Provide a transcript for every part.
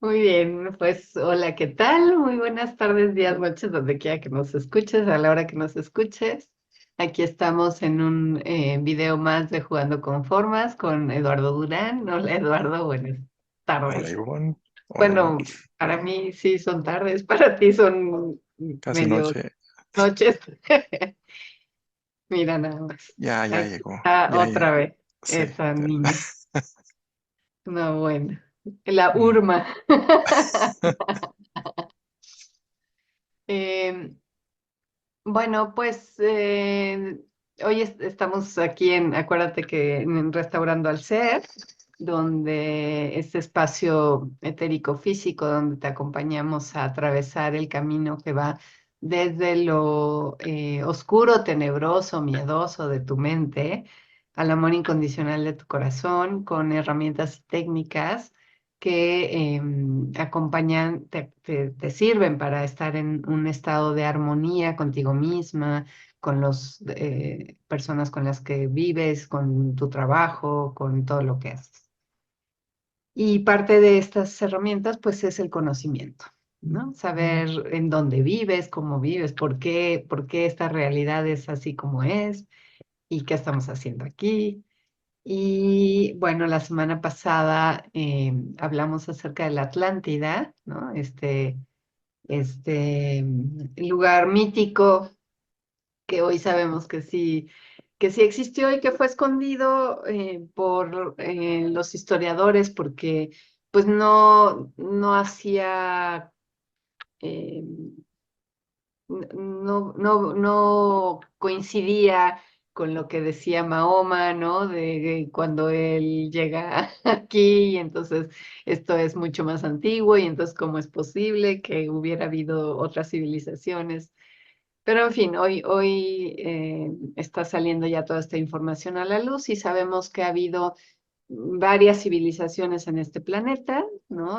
Muy bien, pues hola, ¿qué tal? Muy buenas tardes, días, noches, donde quiera que nos escuches, a la hora que nos escuches. Aquí estamos en un video más de Jugando con Formas con Eduardo Durán. Hola, Eduardo, buenas Hola tardes. Ivonne, hola Ivonne. Bueno, para mí sí son tardes, para ti son Casi medio noche, noches. Mira nada más. ya Aquí llegó, está ya otra llegó. vez Sí, esa ya. niña, una buena. La Mm. Urma. Em, Bueno, pues hoy estamos aquí acuérdate que en Restaurando al Ser, donde este espacio etérico físico, donde te acompañamos a atravesar el camino que va desde lo oscuro, tenebroso, miedoso de tu mente, al amor incondicional de tu corazón, con herramientas y técnicas que acompañan, te sirven para estar en un estado de armonía contigo misma, con las personas con las que vives, con tu trabajo, con todo lo que haces. Y parte de estas herramientas, pues, es el conocimiento, ¿no? Saber en dónde vives, cómo vives, por qué esta realidad es así como es y qué estamos haciendo aquí. Y bueno, la semana pasada hablamos acerca de la Atlántida, ¿no? Este lugar mítico que hoy sabemos que sí existió y que fue escondido por los historiadores porque pues no hacía, eh, no coincidía con lo que decía Mahoma, ¿no? De cuando él llega aquí, y entonces esto es mucho más antiguo, y entonces cómo es posible que hubiera habido otras civilizaciones. Pero en fin, hoy está saliendo ya toda esta información a la luz y sabemos que ha habido varias civilizaciones en este planeta, ¿no?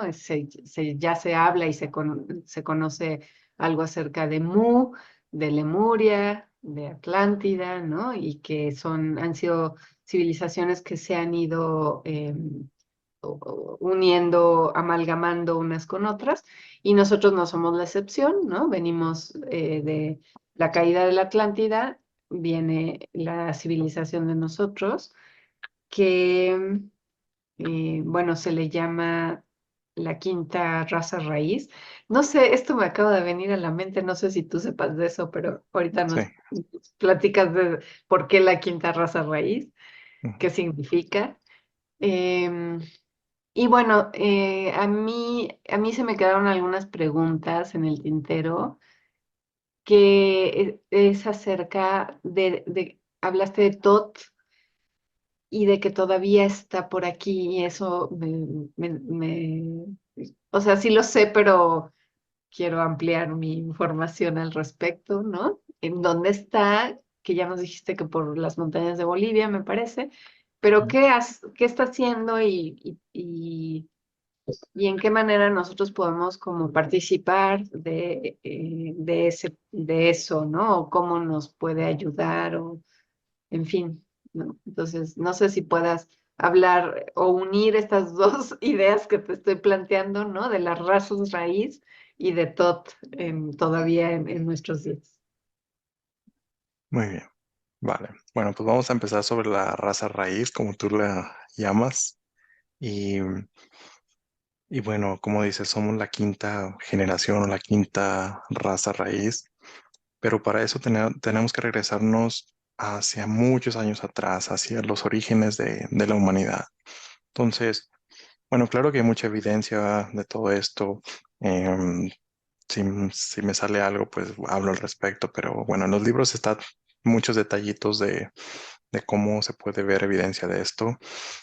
Ya se habla y se conoce algo acerca de Mu, de Lemuria, de Atlántida, ¿no? Y que han sido civilizaciones que se han ido uniendo, amalgamando unas con otras, y nosotros no somos la excepción, ¿no? Venimos de la caída de la Atlántida, viene la civilización de nosotros, que bueno, se le llama la quinta raza raíz. No sé, esto me acaba de venir a la mente, no sé si tú sepas de eso, pero ahorita Sí. nos platicas de por qué la quinta raza raíz, Ujú. qué significa. Y bueno, a mí se me quedaron algunas preguntas en el tintero que es acerca hablaste de Tot y de que todavía está por aquí, y eso o sea, sí lo sé, pero quiero ampliar mi información al respecto, ¿no? ¿En dónde está? Que ya nos dijiste que por las montañas de Bolivia, me parece, pero ¿qué está haciendo y en qué manera nosotros podemos como participar de eso, ¿no? O cómo nos puede ayudar, o en fin, ¿no? Entonces, no sé si puedas hablar o unir estas dos ideas que te estoy planteando, ¿no? De las razas raíz y de Tot todavía en nuestros días. Muy bien, vale. Bueno, pues vamos a empezar sobre la raza raíz, como tú la llamas. Y, y bueno, como dices, somos la quinta generación o la quinta raza raíz, pero para eso tenemos que regresarnos hacia muchos años atrás, hacia los orígenes de la humanidad. Entonces, bueno, claro que hay mucha evidencia de todo esto. Em, si me sale algo, pues hablo al respecto, pero bueno, en los libros están muchos detallitos de cómo se puede ver evidencia de esto.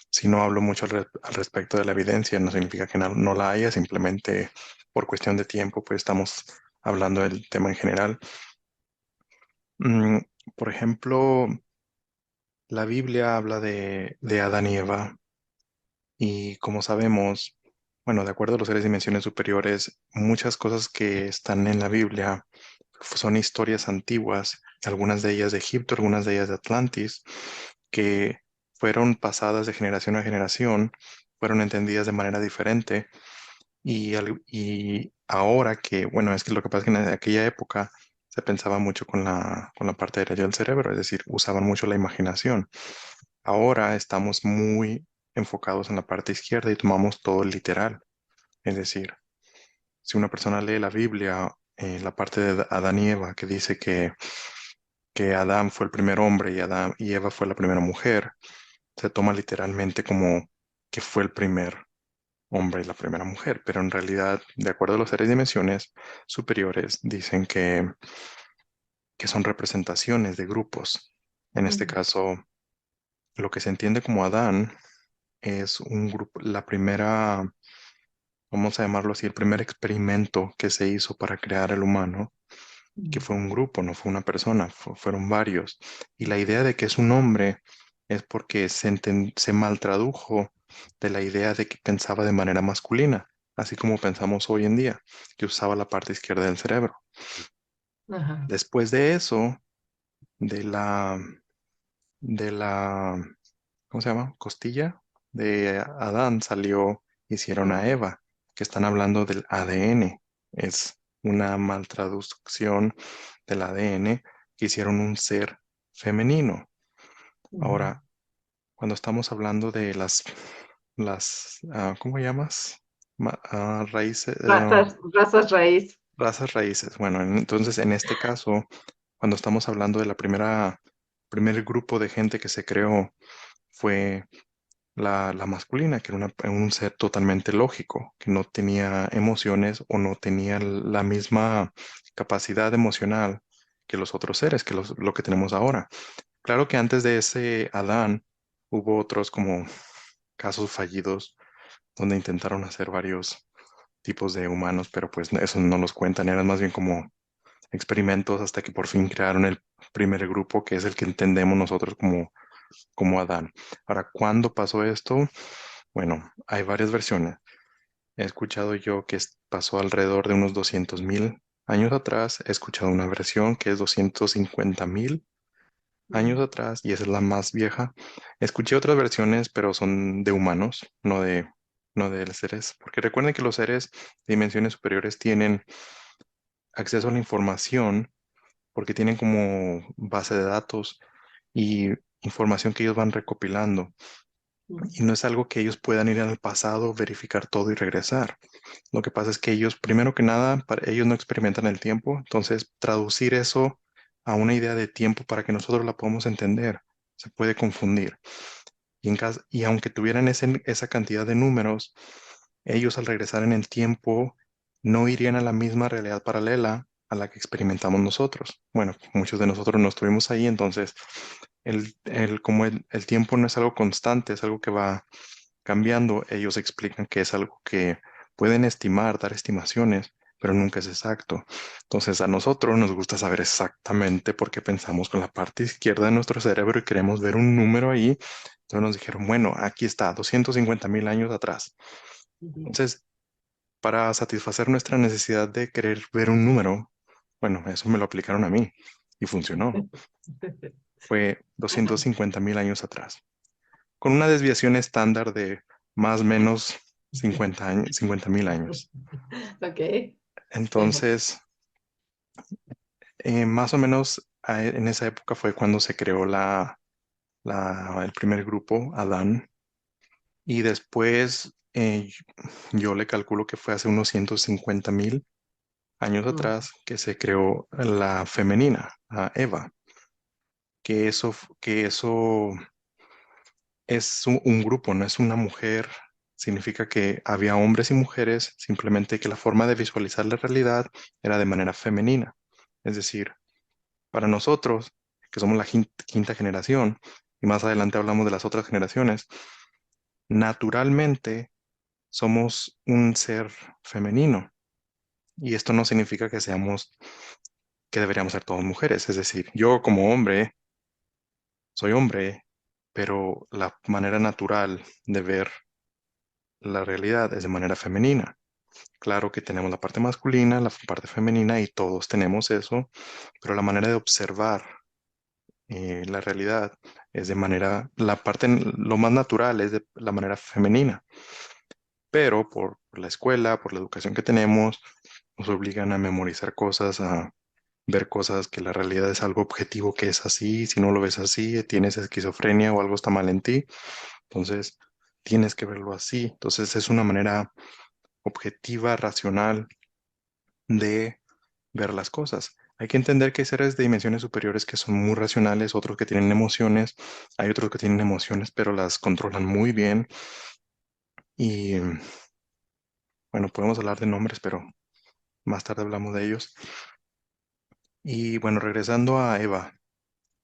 Si no hablo mucho al respecto de la evidencia, no significa que no la haya, simplemente por cuestión de tiempo, pues estamos hablando del tema en general. Mm, por ejemplo, la Biblia habla de Adán y Eva. Y como sabemos, bueno, de acuerdo a los seres de dimensiones superiores, muchas cosas que están en la Biblia son historias antiguas, algunas de ellas de Egipto, algunas de ellas de Atlantis, que fueron pasadas de generación a generación, fueron entendidas de manera diferente Y ahora que, bueno, es que lo que pasa es que en aquella época se pensaba mucho con la parte derecha del cerebro, es decir, usaban mucho la imaginación. Ahora estamos muy enfocados en la parte izquierda y tomamos todo literal. Es decir, si una persona lee la Biblia, la parte de Adán y Eva, que dice que Adán fue el primer hombre y Eva fue la primera mujer, se toma literalmente como que fue el primer hombre y la primera mujer, pero en realidad, de acuerdo a las series de dimensiones superiores, dicen que son representaciones de grupos. En este Ujú, caso, lo que se entiende como Adán es un grupo, la primera, vamos a llamarlo así, el primer experimento que se hizo para crear el humano, que ujú, fue un grupo, no fue una persona, fueron varios. Y la idea de que es un hombre es porque se maltradujo de la idea de que pensaba de manera masculina, así como pensamos hoy en día, que usaba la parte izquierda del cerebro. ajá, Después de eso, de la, ¿cómo se llama? Costilla de Adán salió, hicieron a ujú, Eva, que están hablando del ADN. Es una maltraducción del ADN que hicieron un ser femenino. ujú. Ahora, cuando estamos hablando de ¿cómo llamas? Raíces, Razas raíz. razas raíces. Bueno, entonces en este caso, cuando estamos hablando de primer grupo de gente que se creó, fue la masculina, que era un ser totalmente lógico, que no tenía emociones o no tenía la misma capacidad emocional que los otros seres, lo que tenemos ahora. Claro que antes de ese Adán hubo otros como casos fallidos donde intentaron hacer varios tipos de humanos, pero pues eso no los cuentan, eran más bien como experimentos hasta que por fin crearon el primer grupo, que es el que entendemos nosotros como Adán. Ahora, ¿cuándo pasó esto? Bueno, hay varias versiones. He escuchado yo que pasó alrededor de unos 200.000 años atrás. He escuchado una versión que es 250.000 años Ujú, atrás y esa es la más vieja. Escuché otras versiones, pero son de humanos, no de seres. Porque recuerden que los seres de dimensiones superiores tienen acceso a la información porque tienen como base de datos y información que ellos van recopilando. ujú, Y no es algo que ellos puedan ir al pasado, verificar todo y regresar. Lo que pasa es que ellos, primero que nada, ellos no experimentan el tiempo, entonces traducir eso a una idea de tiempo para que nosotros la podamos entender se puede confundir. Y aunque tuvieran esa cantidad de números, ellos al regresar en el tiempo no irían a la misma realidad paralela a la que experimentamos nosotros. Bueno, muchos de nosotros no estuvimos ahí, entonces como el tiempo no es algo constante, es algo que va cambiando, ellos explican que es algo que pueden estimar, dar estimaciones, pero nunca es exacto. Entonces a nosotros nos gusta saber exactamente por qué pensamos con la parte izquierda de nuestro cerebro y queremos ver un número ahí. Entonces nos dijeron, bueno, aquí está, 250.000 años atrás. ujú. Entonces, para satisfacer nuestra necesidad de querer ver un número, bueno, eso me lo aplicaron a mí y funcionó. Fue 250.000 años atrás, con una desviación estándar de más o menos 50 años, 50.000 años. Ok. Entonces, más o menos en esa época fue cuando se creó el primer grupo, Adán, y después yo le calculo que fue hace unos 150.000 años Mm, atrás que se creó la femenina, a Eva, que eso es un grupo, no es una mujer. Significa que había hombres y mujeres, simplemente que la forma de visualizar la realidad era de manera femenina. Es decir, para nosotros, que somos la quinta generación, y más adelante hablamos de las otras generaciones, naturalmente somos un ser femenino. Y esto no significa que deberíamos ser todas mujeres. Es decir, yo como hombre, soy hombre, pero la manera natural de ver la realidad es de manera femenina. Claro que tenemos la parte masculina, la parte femenina y todos tenemos eso, pero la manera de observar la realidad es lo más natural es de la manera femenina, pero por por la escuela, por la educación que tenemos, nos obligan a memorizar cosas, a ver cosas que la realidad es algo objetivo que es así, si no lo ves así, tienes esquizofrenia o algo está mal en ti, entonces tienes que verlo así. Entonces es una manera objetiva, racional de ver las cosas. Hay que entender que hay seres de dimensiones superiores que son muy racionales, otros que tienen emociones, hay otros que tienen emociones pero las controlan muy bien y bueno, podemos hablar de nombres, pero más tarde hablamos de ellos. Y bueno, regresando a Eva.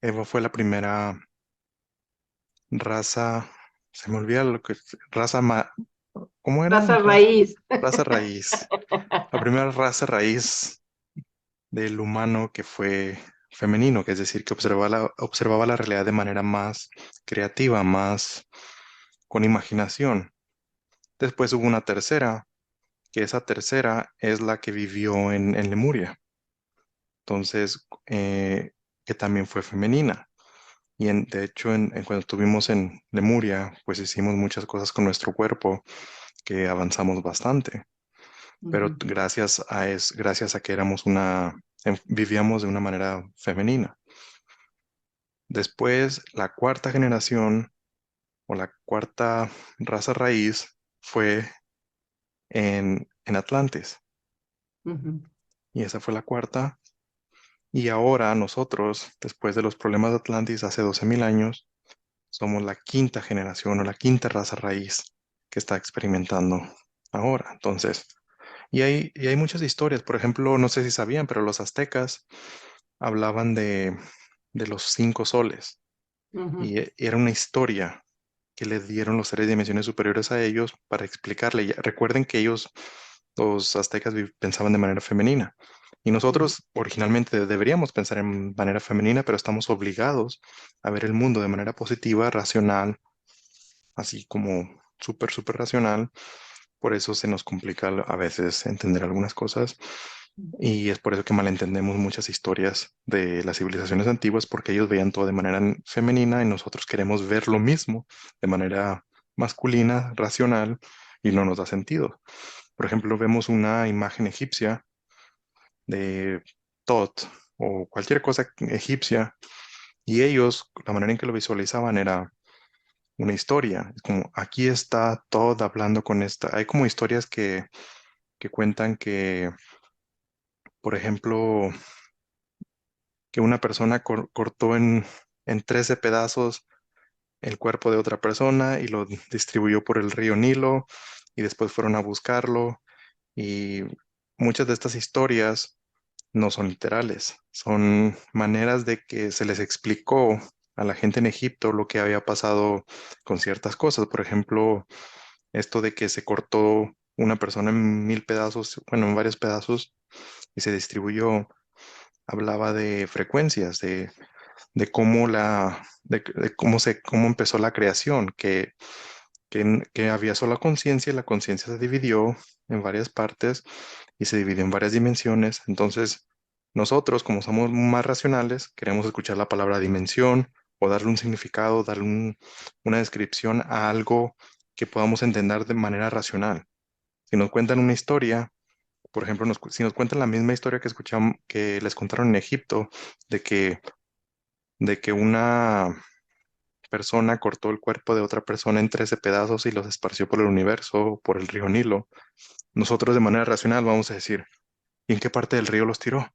Eva fue la primera raza, se me olvida lo que, ¿cómo era? Raza raíz. Raza raíz. La primera raza raíz del humano que fue femenino, que es decir, que observaba la realidad de manera más creativa, más con imaginación. Después hubo una tercera, que esa tercera es la que vivió en Lemuria, entonces, que también fue femenina. Y de hecho, cuando estuvimos en Lemuria, pues hicimos muchas cosas con nuestro cuerpo que avanzamos bastante. Pero Ujú, gracias a que vivíamos de una manera femenina. Después, la cuarta generación o la cuarta raza raíz fue en Atlantis. ujú, Y esa fue la cuarta. Y ahora nosotros, después de los problemas de Atlantis hace 12.000 años, somos la quinta generación o la quinta raza raíz que está experimentando ahora. Entonces, y hay muchas historias. Por ejemplo, no sé si sabían, pero los aztecas hablaban de los 5 soles. ujú, Y era una historia que le dieron los seres de dimensiones superiores a ellos para explicarle. Recuerden que ellos, los aztecas, pensaban de manera femenina. Y ujú, nosotros originalmente deberíamos pensar en manera femenina, pero estamos obligados a ver el mundo de manera positiva, racional, así como súper, súper racional. Por eso se nos complica a veces entender algunas cosas. Y es por eso que malentendemos muchas historias de las civilizaciones antiguas, porque ellos veían todo de manera femenina y nosotros queremos ver lo mismo de manera masculina, racional, y no nos da sentido. Por ejemplo, vemos una imagen egipcia de Tot o cualquier cosa egipcia, y ellos, la manera en que lo visualizaban era una historia. Es como, aquí está Tot hablando con esta. Hay como historias que cuentan que, por ejemplo, que una persona cortó en 13 pedazos el cuerpo de otra persona y lo distribuyó por el río Nilo y después fueron a buscarlo y muchas de estas historias no son literales, son maneras de que se les explicó a la gente en Egipto lo que había pasado con ciertas cosas. Por ejemplo, esto de que se cortó una persona en 1.000 pedazos, bueno, en varios pedazos y se distribuyó, hablaba de frecuencias, de cómo cómo empezó la creación, que había sola conciencia y la conciencia se dividió en varias partes y se dividió en varias dimensiones. Entonces, nosotros, como somos más racionales, queremos escuchar la palabra dimensión o darle un significado, una descripción a algo que podamos entender de manera racional. Si nos cuentan una historia, por ejemplo, si nos cuentan la misma historia que escuchamos, que les contaron en Egipto, de que una persona cortó el cuerpo de otra persona en 13 pedazos y los esparció por el universo, por el río Nilo, nosotros de manera racional vamos a decir, ¿y en qué parte del río los tiró?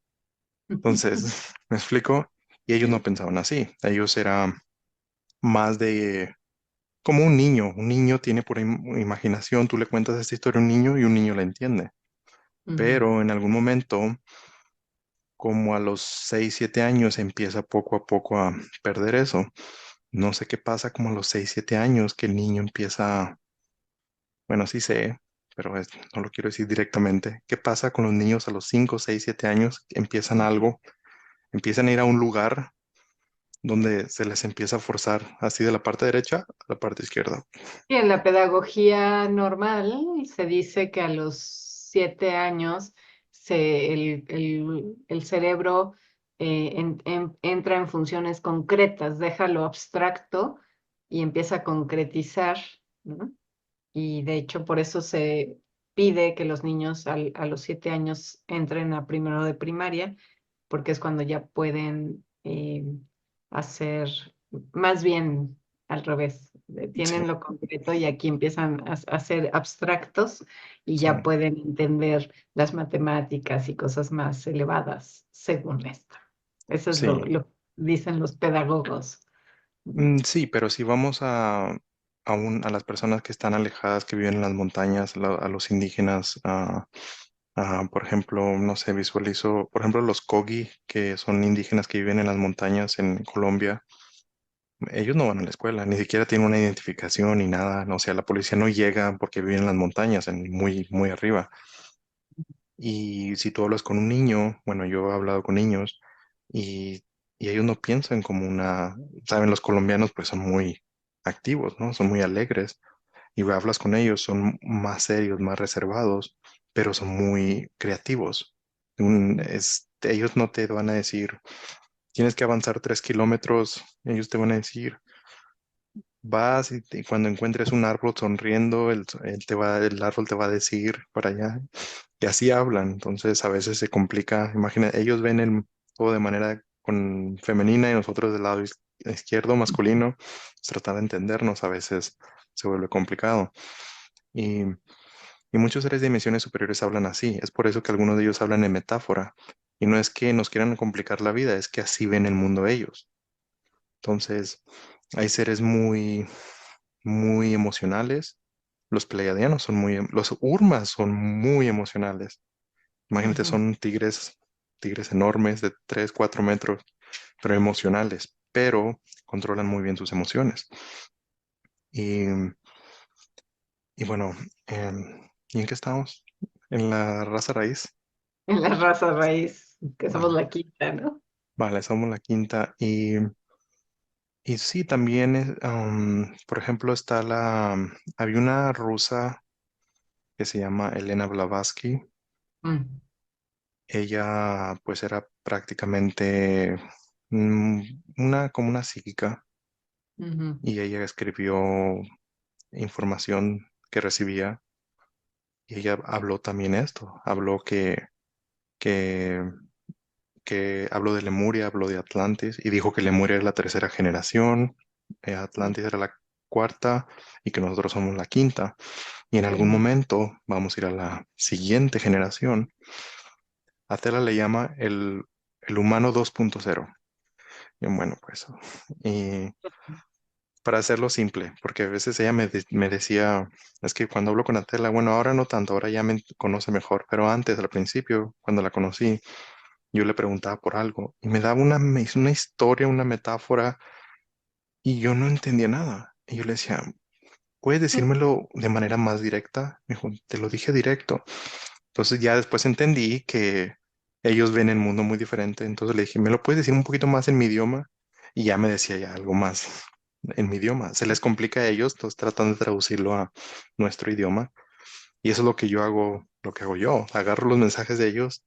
Entonces, ¿me explico? Y ellos no pensaban así. Ellos eran más de como un niño tiene pura imaginación, tú le cuentas esta historia a un niño y un niño la entiende. ujú, Pero en algún momento, como a los 6 7 años, empieza poco a poco a perder eso. No sé qué pasa como a los 6 7 años que el niño empieza, bueno, sí sé, pero no lo quiero decir directamente. ¿Qué pasa con los niños a los 5 6 7 años? Empiezan ujú. algo, empiezan a ir a un lugar donde se les empieza a forzar así de la parte derecha a la parte izquierda. Y en la pedagogía normal se dice que a los 7 años el cerebro entra en funciones concretas, deja lo abstracto y empieza a concretizar, ¿no? Y de hecho por eso pide que los niños a los 7 años entren a primero de primaria, porque es cuando ya pueden hacer, más bien al revés, Sí, tienen lo concreto y aquí empiezan a ser abstractos y sí, ya pueden entender las matemáticas y cosas más elevadas según esto. Eso es sí. lo que dicen los pedagogos. Sí, pero si vamos a las personas que están alejadas, que viven en las montañas, a los indígenas, por ejemplo, no sé, visualizo, por ejemplo, los Kogi, que son indígenas que viven en las montañas en Colombia, ellos no van a la escuela, ni siquiera tienen una identificación ni nada, no, o sea, la policía no llega porque viven en las montañas, muy, muy arriba. Y si tú hablas con un niño, bueno, yo he hablado con niños y, y ellos no piensan como saben, los colombianos pues son muy activos, ¿no? Son muy alegres y hablas con ellos, son más serios, más reservados, pero son muy creativos. Ellos no te van a decir, tienes que avanzar 3 kilómetros, ellos te van a decir, vas y cuando encuentres un árbol sonriendo, el árbol te va a decir para allá. Y así hablan, entonces a veces se complica. Imagina, ellos ven el todo de manera femenina y nosotros del lado izquierdo, masculino, pues tratar de entendernos a veces se vuelve complicado. Y, y muchos seres de dimensiones superiores hablan así. Es por eso que algunos de ellos hablan en metáfora. Y no es que nos quieran complicar la vida, es que así ven el mundo ellos. Entonces, hay seres muy, muy emocionales. Los pleiadianos los urmas son muy emocionales. Imagínate, Ujú. son tigres enormes de 3 4 metros, pero emocionales, pero controlan muy bien sus emociones. Y, y bueno, ¿y en qué estamos? En la raza raíz. En la raza raíz, que somos Vale, la quinta, ¿no? vale, somos la quinta. Y sí, también, por ejemplo, había una rusa que se llama Elena Blavatsky. Mm, Ella, pues, era prácticamente mm, como una psíquica ujú, y ella escribió información que recibía y ella habló también esto, habló que, que habló de Lemuria, habló de Atlantis y dijo que Lemuria era la tercera generación, Atlantis era la cuarta y que nosotros somos la quinta y en algún ujú. momento vamos a ir a la siguiente generación. Atela le llama el humano 2.0. Y bueno, pues, y para hacerlo simple, porque a veces ella me decía, es que cuando hablo con Atela, bueno, ahora no tanto, ahora ya me conoce mejor, pero antes, al principio, cuando la conocí, yo le preguntaba por algo y me daba me hizo una historia, una metáfora y yo no entendía nada. Y yo le decía, ¿puedes decírmelo de manera más directa? Me dijo, te lo dije directo. Entonces ya después entendí que ellos ven el mundo muy diferente. Entonces le dije, ¿me lo puedes decir un poquito más en mi idioma? Y ya me decía ya algo más en mi idioma. Se les complica a ellos, entonces tratan de traducirlo a nuestro idioma. Y eso es lo que yo hago, lo que hago yo. Agarro los mensajes de ellos,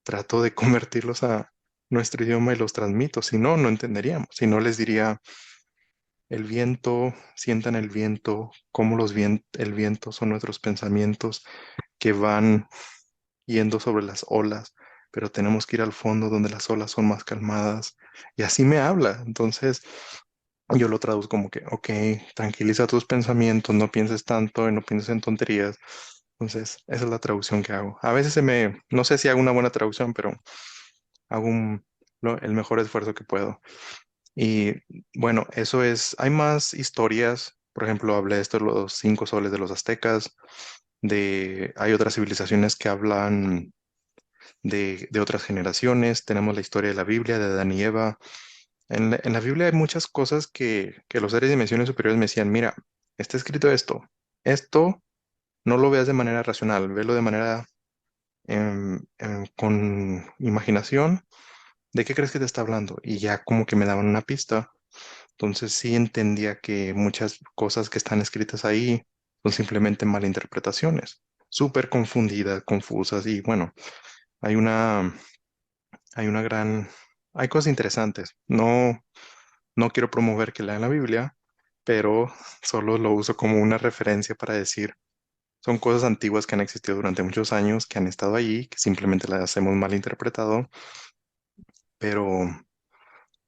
trato de convertirlos a nuestro idioma y los transmito. Si no, no entenderíamos. Si no, les diría, el viento, sientan el viento, cómo el viento son nuestros pensamientos que van yendo sobre las olas, pero tenemos que ir al fondo donde las olas son más calmadas. Y así me habla. Entonces, yo lo traduzco como que, ok, tranquiliza tus pensamientos, no pienses tanto y no pienses en tonterías. Entonces, esa es la traducción que hago. A veces no sé si hago una buena traducción, pero hago el mejor esfuerzo que puedo. Y bueno, hay más historias. Por ejemplo, hablé de esto, los 5 soles de los aztecas, hay otras civilizaciones que hablan de otras generaciones. Tenemos la historia de la Biblia, de Adán y Eva. En la Biblia hay muchas cosas que los seres de dimensiones superiores me decían, mira, está escrito esto. Esto no lo veas de manera racional, velo de manera con imaginación. ¿De qué crees que te está hablando? Y ya como que me daban una pista. Entonces sí entendía que muchas cosas que están escritas ahí son simplemente malinterpretaciones, súper confundidas, confusas y bueno, hay una, hay una gran, hay cosas interesantes. No, no quiero promover que lean la Biblia, pero solo lo uso como una referencia para decir, son cosas antiguas que han existido durante muchos años, que han estado allí, que simplemente las hemos malinterpretado, pero,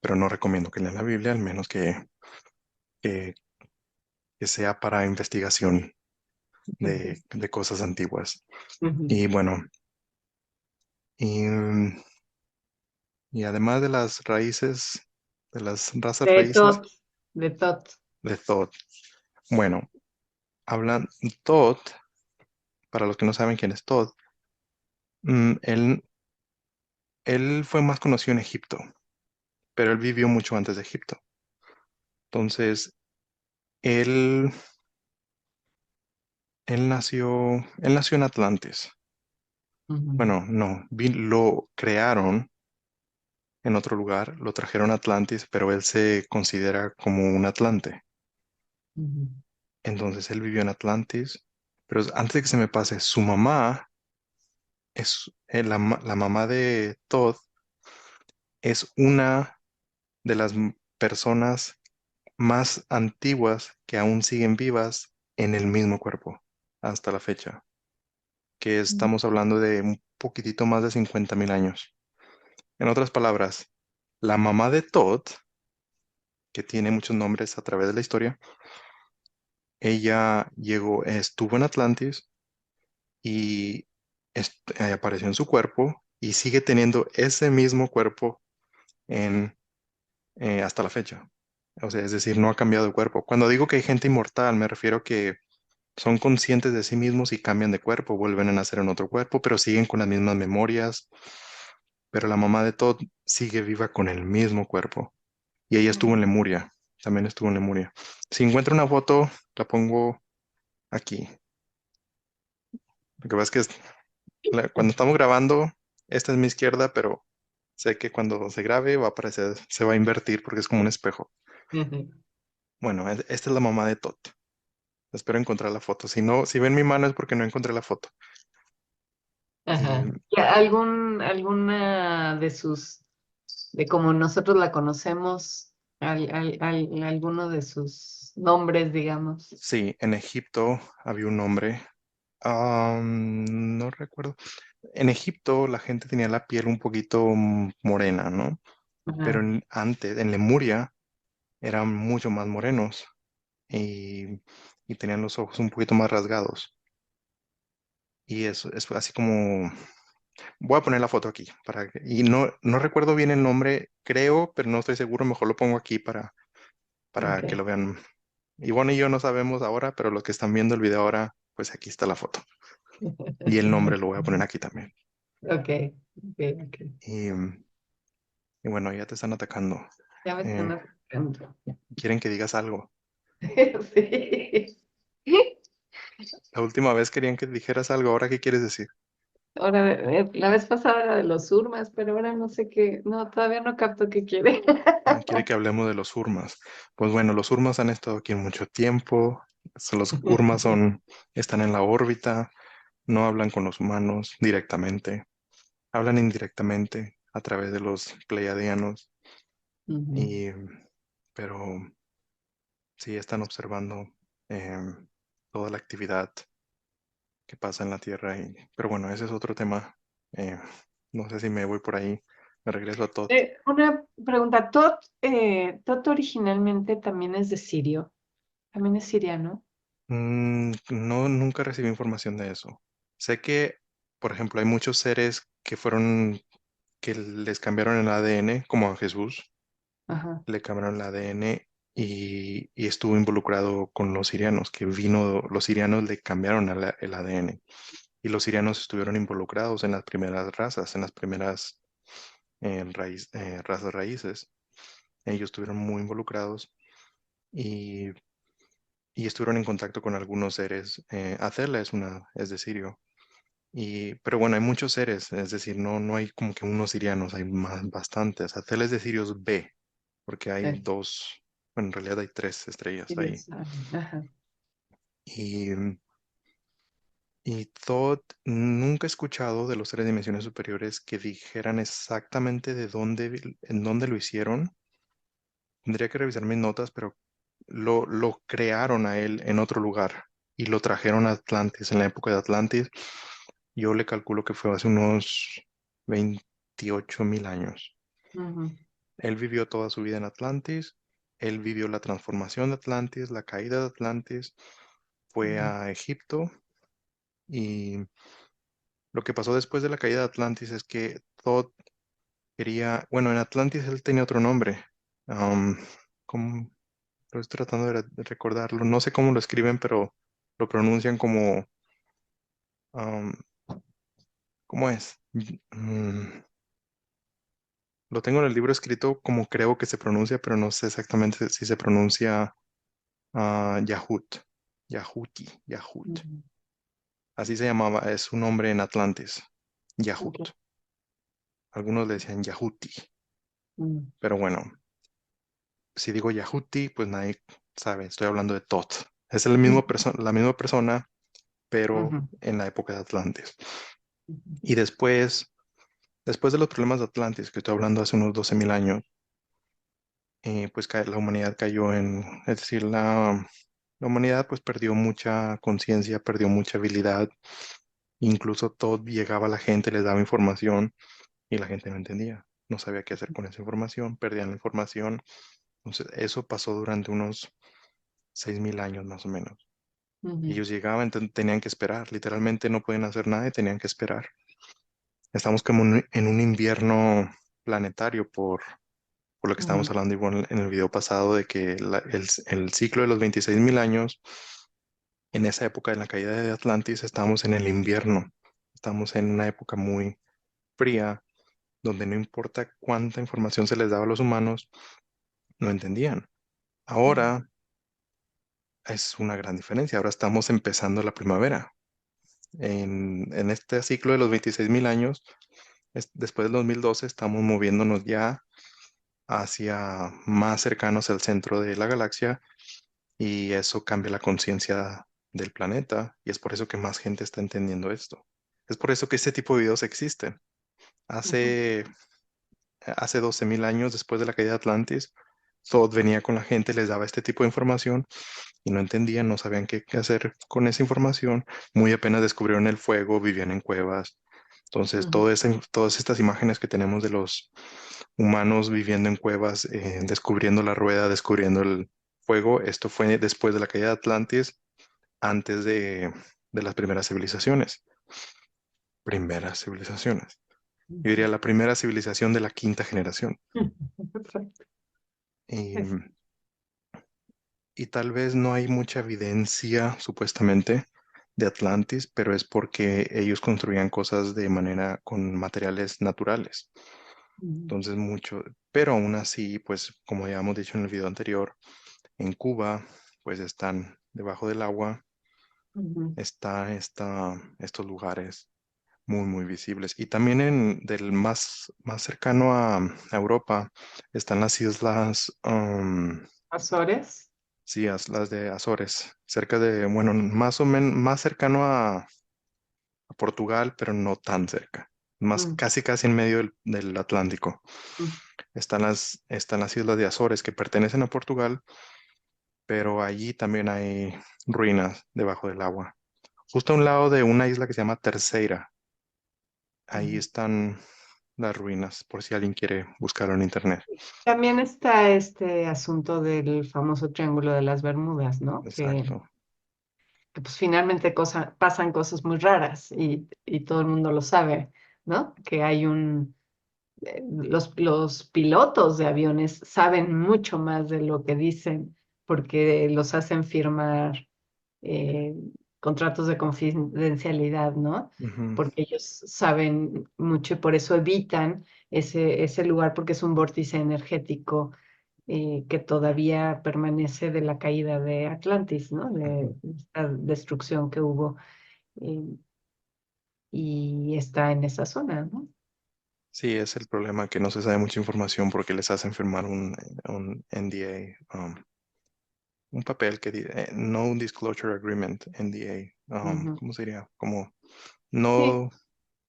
pero no recomiendo que lean la Biblia, al menos que, que sea para investigación de cosas antiguas. Ujú. Y bueno, y, y además de las razas De raíces Tot, de Tot. de Thoth, bueno, hablan Thoth, para los que no saben quién es Thoth, él fue más conocido en Egipto, pero él vivió mucho antes de Egipto. Entonces, él, él nació en Atlantis. Ujú, Bueno, no, lo crearon en otro lugar, lo trajeron a Atlantis, pero él se considera como un Atlante. ujú, Entonces, él vivió en Atlantis, pero antes de que se me pase, su mamá la mamá de Todd es una de las personas más antiguas que aún siguen vivas en el mismo cuerpo hasta la fecha, que estamos hablando de un poquitito más de 50.000 años. En otras palabras, la mamá de Todd, que tiene muchos nombres a través de la historia, ella estuvo en Atlantis y apareció en su cuerpo y sigue teniendo ese mismo cuerpo en, hasta la fecha. O sea, es decir, no ha cambiado de cuerpo. Cuando digo que hay gente inmortal, me refiero a que son conscientes de sí mismos y cambian de cuerpo, vuelven a nacer en otro cuerpo, pero siguen con las mismas memorias. Pero la mamá de Todd sigue viva con el mismo cuerpo. Y ella estuvo en ujú. Lemuria, también estuvo en Lemuria. Si encuentro una foto, la pongo aquí. Lo que pasa es que cuando estamos grabando, esta es mi izquierda, pero sé que cuando se grabe va a aparecer, se va a invertir porque es como un espejo. Ujú. Bueno, esta es la mamá de Todd. Espero encontrar la foto. Si no, si ven mi mano es porque no encontré la foto. Y Ajá. ¿Y alguna de sus, de como nosotros la conocemos, alguno de sus nombres, digamos? sí, en Egipto había un hombre, no recuerdo. En Egipto la gente tenía la piel un poquito morena, ¿no? Pero Ajá. antes, en Lemuria, eran mucho más morenos y tenían los ojos un poquito más rasgados. Y eso es así como, voy a poner la foto aquí, y no recuerdo bien el nombre, creo, pero no estoy seguro, mejor lo pongo aquí para que Ok. lo vean. Ivonne y yo no sabemos ahora, pero los que están viendo el video ahora, pues aquí está la foto. Y el nombre lo voy a poner aquí también. Ok, ok, ok. Y, y bueno, ya te están atacando. Ya me están Eh, atacando. quieren que digas algo. Sí. La última vez querían que dijeras algo, ¿ahora qué quieres decir? Ahora, la vez pasada era de los Urmas, pero ahora no sé qué. No, todavía no capto qué quiere. Quiere que hablemos de los Urmas. Pues bueno, los Urmas han estado aquí mucho tiempo. Los Urmas están en la órbita, no hablan con los humanos directamente, hablan indirectamente a través de los pleiadianos. Ujú. Y, pero sí están observando toda la actividad que pasa en la Tierra. Pero bueno, ese es otro tema. Eh, no sé si me voy por ahí. Me regreso a Tot. Una pregunta, Tot originalmente también es de Sirio, también es siriano. No, nunca recibí información de eso. Sé que, por ejemplo, hay muchos seres que les cambiaron el ADN, como a Jesús, Ajá. le cambiaron el ADN y estuvo involucrado con los sirianos, los sirianos le cambiaron el ADN. Y los sirianos estuvieron involucrados en las primeras razas, en las primeras razas raíces. Ellos estuvieron muy involucrados y, y estuvieron en contacto con algunos seres. Athela es de Sirio. Pero bueno, hay muchos seres, es decir, no hay como que unos sirianos, hay más, bastantes. Athela es de Sirius B, porque hay Eh, dos, bueno, en realidad hay tres estrellas ahí. Sirios, ajá. Y, y Thoth, nunca he escuchado de los seres de dimensiones superiores que dijeran exactamente en dónde lo hicieron. Tendría que revisar mis notas, pero lo crearon a él en otro lugar y lo trajeron a Atlantis, en la época de Atlantis. Yo le calculo que fue hace unos 28.000 años. ujú, Él vivió toda su vida en Atlantis, él vivió la transformación de Atlantis, la caída de Atlantis, fue ujú, a Egipto y lo que pasó después de la caída de Atlantis es que Thoth quería, bueno, en Atlantis él tenía otro nombre. Um, ¿Cómo? Lo estoy tratando de recordarlo. No sé cómo lo escriben, pero lo pronuncian como, um, ¿cómo es? Lo tengo en el libro escrito como creo que se pronuncia, pero no sé exactamente si se pronuncia Yahut. Yahuti, Yahut. ujú. Así se llamaba, es su nombre en Atlantis. Ok. Yahut. Algunos le decían Yahuti. Mm, Pero bueno, si digo Yahuti, pues nadie sabe, estoy hablando de Thoth. Es el mismo la misma persona, pero ujú, en la época de Atlantis. ujú, Y después de los problemas de Atlantis, que estoy hablando hace unos 12.000 años, pues la humanidad cayó es decir, la humanidad pues perdió mucha conciencia, perdió mucha habilidad, incluso todo llegaba a la gente, les daba información y la gente no entendía, no sabía qué hacer con esa información, perdían la información. Entonces, eso pasó durante unos 6.000 años más o menos. ujú, Ellos llegaban, tenían que esperar, literalmente no podían hacer nada y tenían que esperar. Estamos como en un invierno planetario por lo que estábamos ujú, hablando igual en el video pasado de que el ciclo de los 26.000 años, en esa época de la caída de Atlantis, estábamos en el invierno, estamos en una época muy fría, donde no importa cuánta información se les daba a los humanos, no entendían. ujú, Ahora es una gran diferencia, ahora estamos empezando la primavera. En este ciclo de los 26.000 años, después del 2012, estamos moviéndonos ya hacia más cercanos al centro de la galaxia y eso cambia la conciencia del planeta y es por eso que más gente está entendiendo esto. Es por eso que este tipo de videos existen. ujú, Hace 12.000 años, después de la caída de Atlantis, Thoth venía con la gente, les daba este tipo de información y no entendían, no sabían qué hacer con esa información. Muy apenas descubrieron el fuego, vivían en cuevas. Entonces, ujú, todas estas imágenes que tenemos de los humanos viviendo en cuevas, descubriendo la rueda, descubriendo el fuego, esto fue después de la caída de Atlantis, antes de las primeras civilizaciones. Primeras civilizaciones. Yo ujú. diría la primera civilización de la quinta generación. Perfecto. Y, Es- y tal vez no hay mucha evidencia, supuestamente, de Atlantis, pero es porque ellos construían cosas de manera con materiales naturales. ujú, Entonces, pero aún así, pues, como ya hemos dicho en el video anterior, en Cuba, pues están debajo del agua, ujú. estos lugares muy, muy visibles. Y también del más cercano a Europa están las islas, Azores. sí, las de Azores, cerca de, bueno, más o menos, más cercano a Portugal, pero no tan cerca. Más Mm, casi casi en medio del Atlántico. mm, Están las islas de Azores que pertenecen a Portugal, pero allí también hay ruinas debajo del agua. Justo a un lado de una isla que se llama Terceira. Ahí mm. están las ruinas, por si alguien quiere buscarlo en internet. También está este asunto del famoso Triángulo de las Bermudas, ¿no? Exacto. Que, pues finalmente pasan cosas muy raras y todo el mundo lo sabe, ¿no? Que hay los pilotos de aviones saben mucho más de lo que dicen porque los hacen firmar eh, contratos de confidencialidad, ¿no? Ujú. Porque ellos saben mucho y por eso evitan ese lugar porque es un vórtice energético que todavía permanece de la caída de Atlantis, ¿no? De Ujú. esta destrucción que hubo eh, y está en esa zona, ¿no? Sí, es el problema que no se sabe mucha información porque les hacen firmar un NDA, un papel que dice No Disclosure Agreement, NDA. Ujú. ¿Cómo sería? Como Sí, no,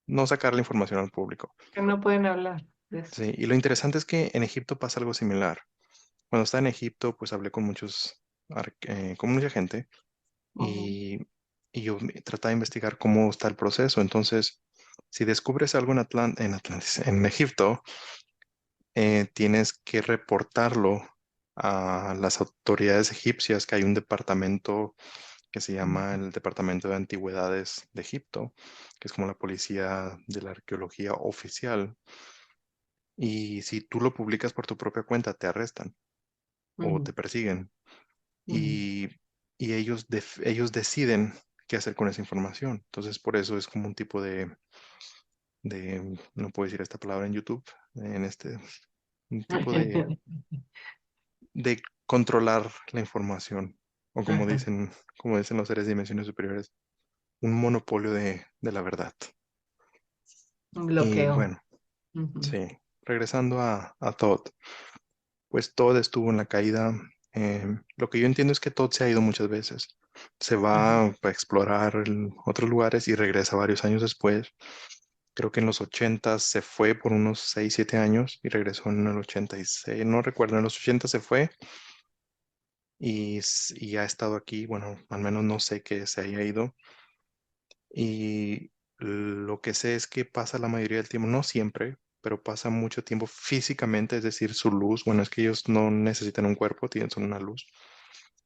no sacar la información al público. que no pueden hablar de esto. Sí, y lo interesante es que en Egipto pasa algo similar. Cuando estaba en Egipto, pues hablé con con mucha gente ujú, y, y yo trataba de investigar cómo está el proceso. Entonces, si descubres algo en Atlantis, en Egipto, tienes que reportarlo a las autoridades egipcias, que hay un departamento que se llama el Departamento de Antigüedades de Egipto, que es como la policía de la arqueología oficial. Y si tú lo publicas por tu propia cuenta, te arrestan o ujú, te persiguen. ujú, Y, y ellos deciden qué hacer con esa información. Entonces, por eso es como un tipo no puedo decir esta palabra en YouTube, en un tipo de controlar la información, o ajá, como dicen los seres de dimensiones superiores, un monopolio de la verdad. un Y bloqueo. bueno, Ujú, sí, regresando a Todd, pues Todd estuvo en la caída. Lo que yo entiendo es que Todd se ha ido muchas veces. Se ajá, va a explorar otros lugares y regresa varios años después. Creo que en los 80 se fue por unos 6 7 años y regresó en el 86. No recuerdo, en los 80 se fue y ha estado aquí. Bueno, al menos no sé que se haya ido. Y lo que sé es que pasa la mayoría del tiempo, no siempre, pero pasa mucho tiempo físicamente, es decir, su luz. Bueno, es que ellos no necesitan un cuerpo, tienen solo una luz.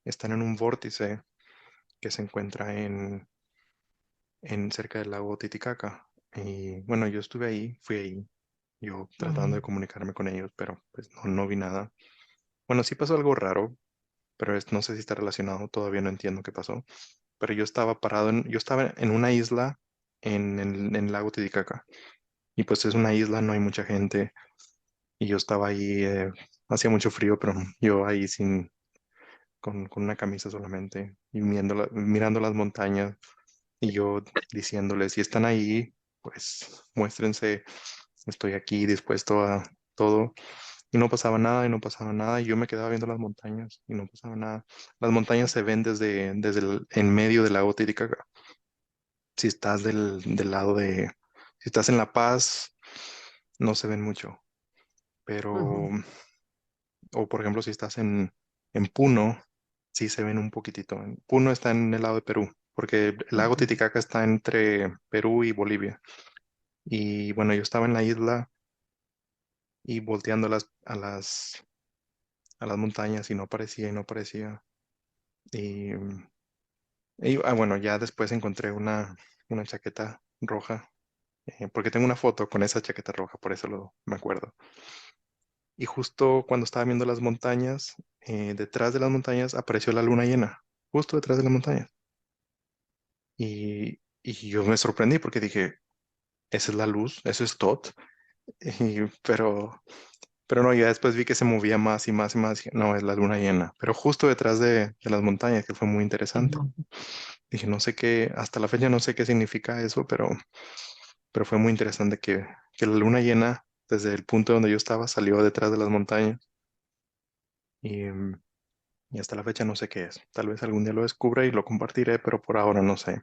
Están en un vórtice que se encuentra en cerca del lago Titicaca. Y bueno, yo estuve ahí, fui ahí, yo tratando ujú, de comunicarme con ellos, pero pues no vi nada. Bueno, sí pasó algo raro, pero no sé si está relacionado, todavía no entiendo qué pasó. Pero yo estaba yo estaba en una isla en el lago Titicaca. Y pues es una isla, no hay mucha gente. Y yo estaba ahí, hacía mucho frío, pero yo ahí con una camisa solamente, y mirando las montañas, y yo diciéndoles, si están ahí, pues muéstrense, estoy aquí dispuesto a todo. Y no pasaba nada, y no pasaba nada, y yo me quedaba viendo las montañas, y no pasaba nada. Las montañas se ven desde en medio del lago Titicaca. Si estás del lado si estás en La Paz, no se ven mucho, pero, ujú, o por ejemplo, si estás en Puno, sí se ven un poquitito. Puno está en el lado de Perú, porque el lago ujú, Titicaca está entre Perú y Bolivia. Y bueno, yo estaba en la isla y volteando a las montañas y no aparecía y no aparecía. Y, bueno, ya después encontré una chaqueta roja, porque tengo una foto con esa chaqueta roja, por eso me acuerdo. Y justo cuando estaba viendo las montañas, detrás de las montañas apareció la luna llena, justo detrás de las montañas. Y yo me sorprendí porque dije, esa es la luz, eso es Tot. Pero no, ya después vi que se movía más y más y más. Dije, no, es la luna llena, pero justo detrás de las montañas, que fue muy interesante. ujú, Dije, no sé qué, hasta la fecha no sé qué significa eso, pero fue muy interesante que la luna llena, desde el punto donde yo estaba, salió detrás de las montañas. Y, y hasta la fecha no sé qué es. Tal vez algún día lo descubra y lo compartiré, pero por ahora no sé.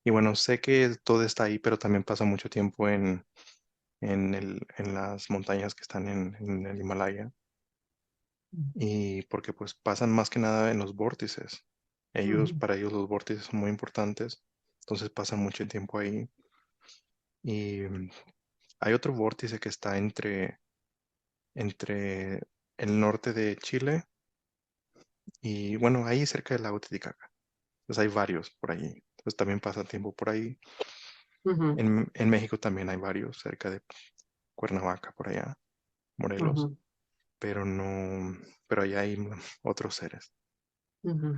Y bueno, sé que todo está ahí, pero también pasa mucho tiempo en las montañas que están en el Himalaya. Y porque pues pasan más que nada en los vórtices. ujú, Para ellos los vórtices son muy importantes, entonces pasan mucho tiempo ahí. Y hay otro vórtice que está entre el norte de Chile y bueno, ahí cerca del lago Titicaca. Pues hay varios por allí. Pues también pasa tiempo por ahí. ujú, En México también hay varios, cerca de Cuernavaca, por allá, Morelos. ujú, Pero allá hay otros seres. ujú.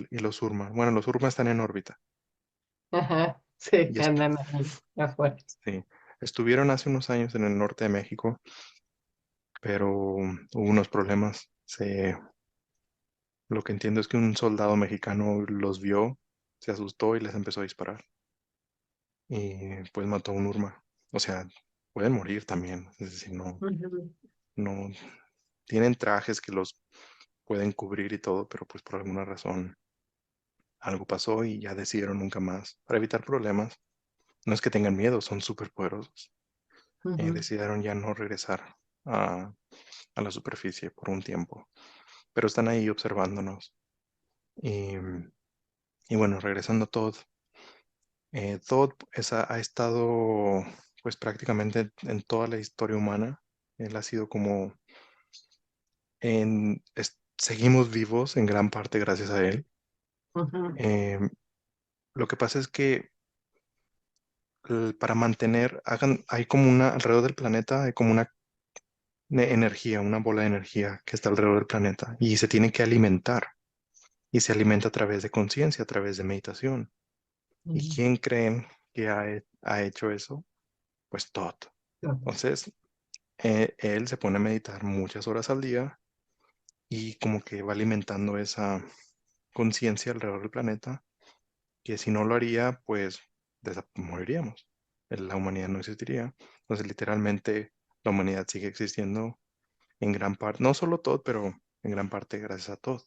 Y los Urma. Bueno, los Urma están en órbita. Ajá, sí, Y andan ahí afuera. sí, estuvieron hace unos años en el norte de México, pero hubo unos problemas. Lo que entiendo es que un soldado mexicano los vio, se asustó y les empezó a disparar. Y pues mató a un Urma. O sea, pueden morir también. Es decir, Ujú, no tienen trajes que los pueden cubrir y todo, pero pues por alguna razón algo pasó y ya decidieron nunca más. Para evitar problemas, no es que tengan miedo, son súper poderosos. ujú, Decidieron ya no regresar a, a la superficie por un tiempo, pero están ahí observándonos. Y, Y bueno, regresando a Todd, Todd ha estado pues prácticamente en toda la historia humana. Él ha sido como seguimos vivos en gran parte gracias a él. Ujú, Eh, lo que pasa es que para mantener, hay como alrededor del planeta, hay como una energía, una bola de energía que está alrededor del planeta y se tiene que alimentar y se alimenta a través de conciencia, a través de meditación. ¿Y ujú. quién creen que ha hecho eso? Pues Todd. Entonces, él se pone a meditar muchas horas al día y como que va alimentando esa conciencia alrededor del planeta, que si no lo haría, pues moriríamos. La humanidad no existiría. Entonces, literalmente, la humanidad sigue existiendo en gran parte, no solo Todd, pero en gran parte gracias a Todd.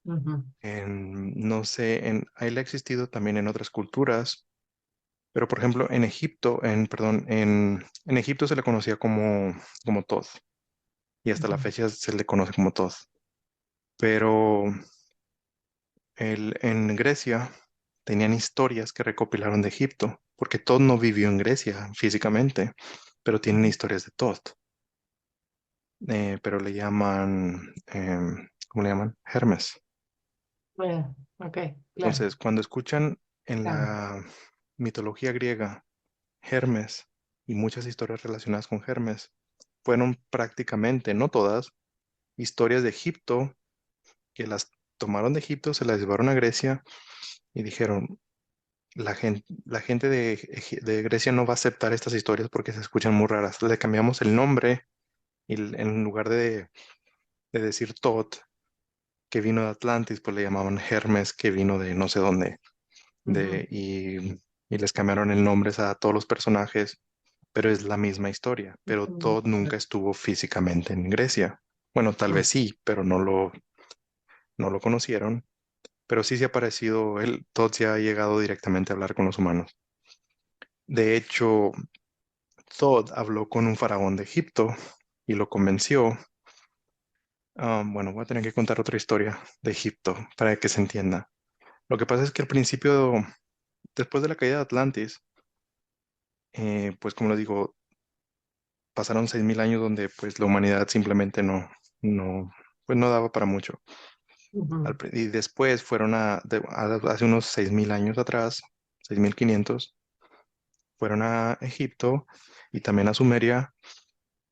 Ujú, No sé, él ha existido también en otras culturas, pero por ejemplo, en Egipto, perdón, en Egipto se le conocía como Todd y hasta la ujú, fecha se le conoce como Todd. Pero en Grecia tenían historias que recopilaron de Egipto, porque Todd no vivió en Grecia físicamente, pero tienen ujú. historias de Todd. Pero le llaman, ¿cómo le llaman? Hermes. Ok, claro. Entonces, cuando escuchan en Claro. la mitología griega Hermes y muchas historias relacionadas con Hermes, fueron prácticamente, no todas, historias de Egipto que las tomaron de Egipto, se las llevaron a Grecia y dijeron, la gente de Grecia no va a aceptar estas historias porque se escuchan muy raras. Le cambiamos el nombre y en lugar de decir Tot, que vino de Atlantis, pues le llamaban Hermes, que vino de no sé dónde. Ujú, Y les cambiaron el nombre a todos los personajes, pero es la misma historia. Pero Todd nunca estuvo físicamente en Grecia. Bueno, tal vez ujú, sí, pero no lo conocieron. Pero sí se ha parecido, Todd se ha llegado directamente a hablar con los humanos. De hecho, Todd habló con un faraón de Egipto y lo convenció. Bueno, voy a tener que contar otra historia de Egipto para que se entienda. Lo que pasa es que al principio, después de la caída de Atlantis, pues como les digo, pasaron 6.000 años donde pues la humanidad simplemente no, pues no daba para mucho. ujú, Y después fueron hace unos 6.000 años atrás, 6.500 fueron a Egipto y también a Sumeria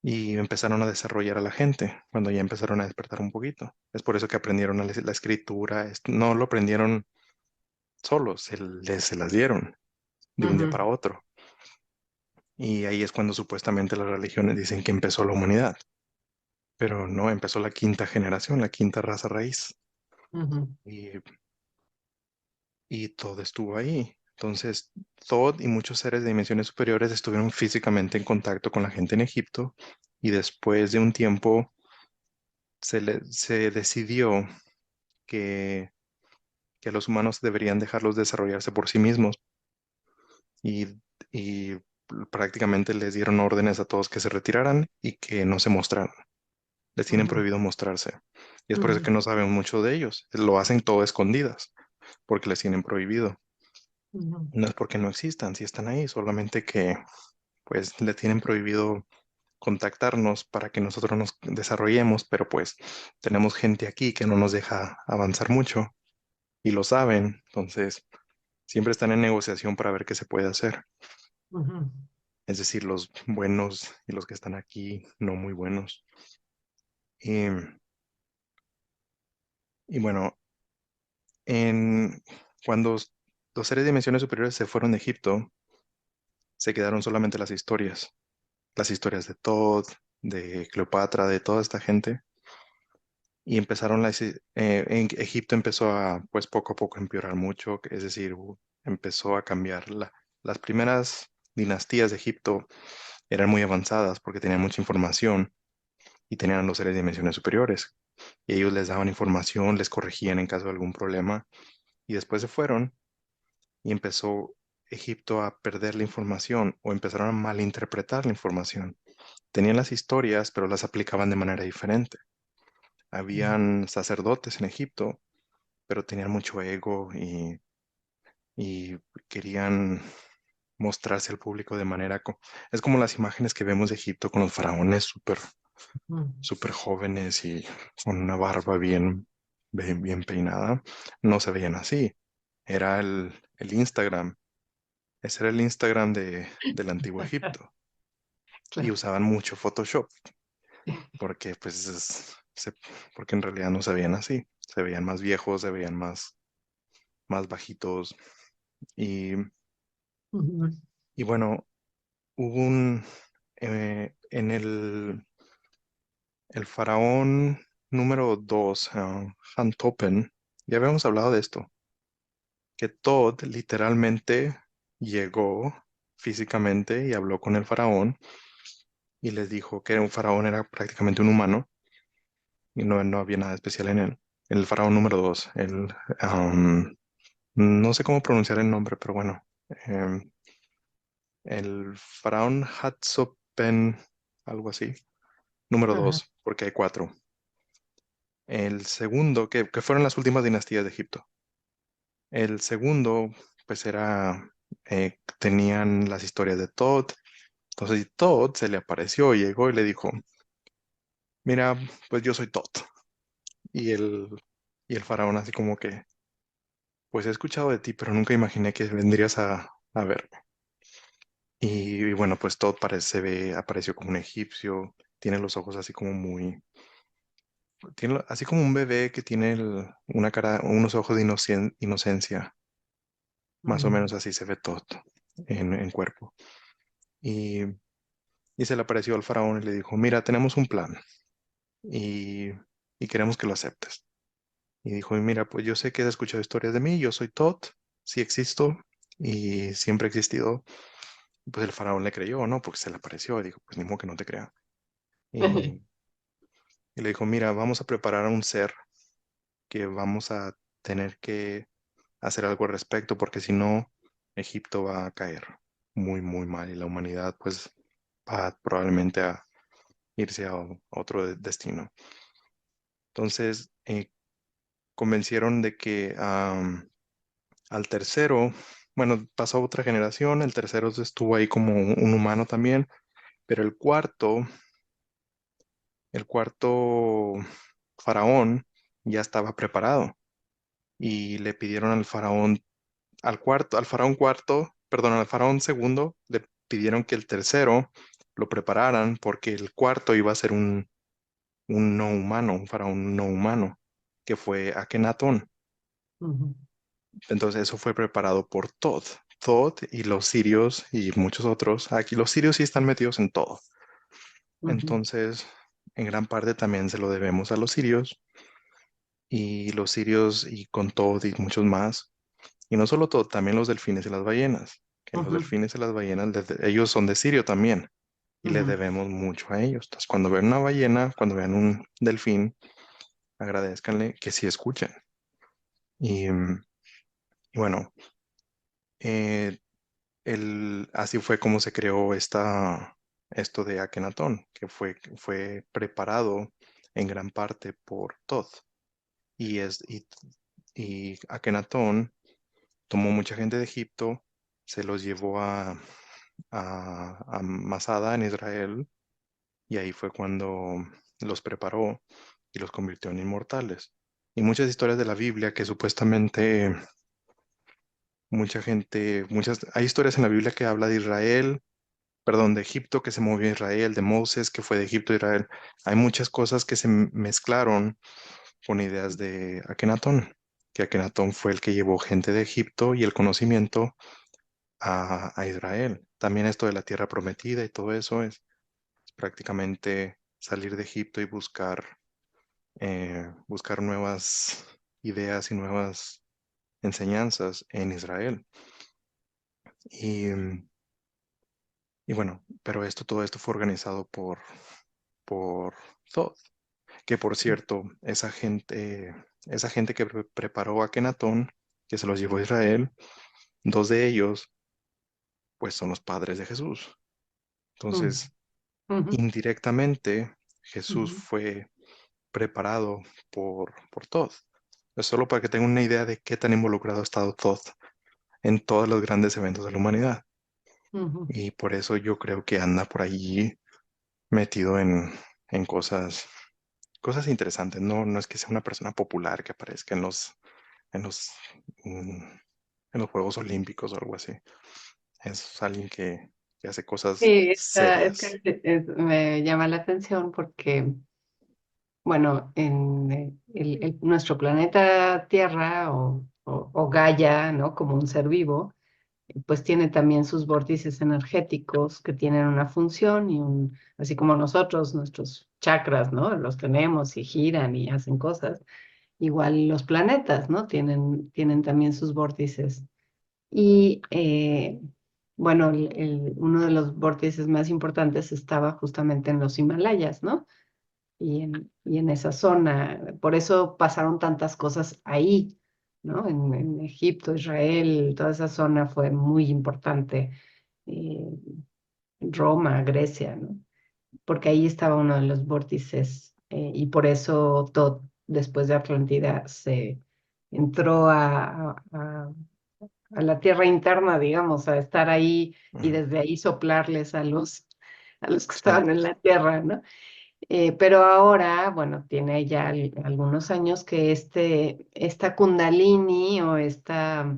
y empezaron a desarrollar a la gente cuando ya empezaron a despertar un poquito. Es por eso que aprendieron la escritura. No lo aprendieron solos, se las dieron de un día ujú, para otro. Y ahí es cuando supuestamente las religiones dicen que empezó la humanidad. Pero no, empezó la quinta generación, la quinta raza raíz, ujú, y, y todo estuvo ahí. Entonces, Thoth y muchos seres de dimensiones superiores estuvieron físicamente en contacto con la gente en Egipto, y después de un tiempo se decidió que, que los humanos deberían dejarlos desarrollarse por sí mismos, y, y prácticamente les dieron órdenes a todos que se retiraran y que no se mostraran. Les tienen ujú, prohibido mostrarse. Y es por eso ujú, que no saben mucho de ellos. Lo hacen todo a escondidas, porque les tienen prohibido. ujú, No es porque no existan, sí están ahí, solamente que pues le tienen prohibido contactarnos para que nosotros nos desarrollemos, pero pues tenemos gente aquí que no nos deja avanzar mucho y lo saben, entonces siempre están en negociación para ver qué se puede hacer. ujú, Es decir, los buenos y los que están aquí no muy buenos. Y, y bueno, cuando los seres de dimensiones superiores se fueron de Egipto, se quedaron solamente las historias de Todd, de Cleopatra, de toda esta gente, y en Egipto empezó a, pues poco a poco empeorar mucho, es decir, empezó a cambiar. Las primeras dinastías de Egipto eran muy avanzadas porque tenían mucha información y tenían a los seres de dimensiones superiores, y ellos les daban información, les corregían en caso de algún problema, y después se fueron y empezó Egipto a perder la información o empezaron a malinterpretar la información. Tenían las historias, pero las aplicaban de manera diferente. Habían sacerdotes en Egipto pero tenían mucho ego y querían mostrarse al público de manera... Es como las imágenes que vemos de Egipto con los faraones súper ujú, súper jóvenes y con una barba bien peinada. No se veían así. Era el Instagram. Ese era el Instagram del antiguo Egipto. Y claro. usaban mucho Photoshop porque, porque en realidad no se veían así. Se veían más viejos, se veían más bajitos. Y, Ujú, y bueno, hubo en el faraón número 2, Hantopen, ya habíamos hablado de esto, que Todd literalmente llegó físicamente y habló con el faraón y les dijo que un faraón era prácticamente un humano y no había nada especial en él. El faraón número 2, no sé cómo pronunciar el nombre, pero bueno, em, el faraón Hatsopen, algo así, número ajá, 2, porque hay cuatro. El segundo, que fueron las últimas dinastías de Egipto. El segundo, pues tenían las historias de Todd. Entonces Todd se le apareció, llegó y le dijo, mira, pues yo soy Todd. Y el faraón así como que, pues he escuchado de ti, pero nunca imaginé que vendrías a verme. Y bueno, pues Todd apareció como un egipcio, tiene los ojos así como así como un bebé que tiene una cara, unos ojos de inocencia. Más o ujú, menos así se ve Todd en cuerpo. Y, y se le apareció al faraón y le dijo, mira, tenemos un plan y, y queremos que lo aceptes. Y dijo, mira, pues yo sé que has escuchado historias de mí, yo soy Tot, sí existo y siempre he existido. Pues el faraón le creyó, ¿no? Porque se le apareció y dijo, pues ni modo que no te crea. Y, y le dijo, mira, vamos a preparar a un ser que vamos a tener que hacer algo al respecto porque si no, Egipto va a caer muy mal y la humanidad pues va probablemente a irse a otro destino. Entonces, convencieron de que al tercero, bueno, pasó otra generación, el tercero estuvo ahí como un humano también, pero el cuarto faraón ya estaba preparado y le pidieron al faraón, al faraón cuarto, perdón, al faraón segundo, le pidieron que el tercero lo prepararan porque el cuarto iba a ser un no humano, un faraón no humano, que fue Akenatón. ujú, Entonces eso fue preparado por Todd. Todd y los sirios y muchos otros. Aquí los sirios sí están metidos en todo. ujú, Entonces, en gran parte también se lo debemos a los sirios y los sirios y con Todd y muchos más. Y no solo Todd, también los delfines y las ballenas. Que los ujú, delfines y las ballenas, ellos son de Sirio también y le ujú, debemos mucho a ellos. Entonces, cuando vean una ballena, cuando vean un delfín, agradezcanle que sí escuchen. Y bueno, eh, así fue como se creó esto de Akenatón, que fue preparado en gran parte por Thoth. Y Akenatón tomó mucha gente de Egipto, se los llevó a Masada en Israel, y ahí fue cuando los preparó y los convirtió en inmortales. Y muchas historias de la Biblia que supuestamente hay historias en la Biblia que habla de Israel, perdón, de Egipto que se movió a Israel, de Moses que fue de Egipto a Israel. Hay muchas cosas que se mezclaron con ideas de Akenatón, que Akenatón fue el que llevó gente de Egipto y el conocimiento a Israel. También esto de la tierra prometida y todo eso es prácticamente salir de Egipto y buscar nuevas ideas y nuevas enseñanzas en Israel. Y, y bueno, pero todo esto fue organizado por Thoth, que por cierto, esa gente que preparó a Kenatón, que se los llevó a Israel, dos de ellos, pues son los padres de Jesús. ujú, Entonces, ujú, indirectamente, Jesús ujú, fue preparado por Thoth. Es solo para que tengan una idea de qué tan involucrado ha estado Thoth en todos los grandes eventos de la humanidad. Ujú. Y por eso yo creo que anda por allí metido en cosas interesantes. No, no es que sea una persona popular que aparezca en los, mm, en los Juegos Olímpicos o algo así. Es alguien que hace cosas Sí, es serias. que me llama la atención porque, bueno, en nuestro planeta Tierra o Gaia, ¿no? Como un ser vivo, pues tiene también sus vórtices energéticos que tienen una función así como nosotros, nuestros chakras, ¿no? Los tenemos y giran y hacen cosas. Igual los planetas, ¿no? Tienen también sus vórtices. Y bueno, uno de los vórtices más importantes estaba justamente en los Himalayas, ¿no? Y en esa zona. Por eso pasaron tantas cosas ahí, ¿no? En Egipto, Israel, toda esa zona fue muy importante. eh, Roma, Grecia, ¿no? Porque ahí estaba uno de los vórtices y por eso todo después de Atlántida se entró a la tierra interna, digamos, a estar ahí y Mm, desde ahí soplarles a los que sí. estaban en la tierra, ¿no? Pero ahora, bueno, tiene ya algunos años que esta Kundalini o esta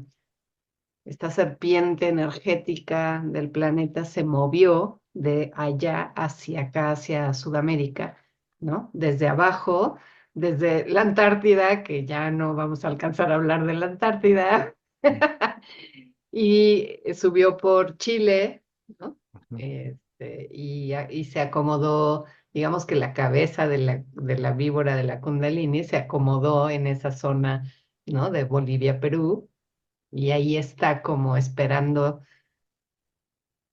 serpiente energética del planeta se movió de allá hacia acá, hacia Sudamérica, ¿no? Desde abajo, desde la Antártida, que ya no vamos a alcanzar a hablar de la Antártida, Mm, y subió por Chile, ¿no? ujú. Y se acomodó, digamos que la cabeza de la víbora de la Kundalini se acomodó en esa zona, ¿no? De Bolivia, Perú y ahí está como esperando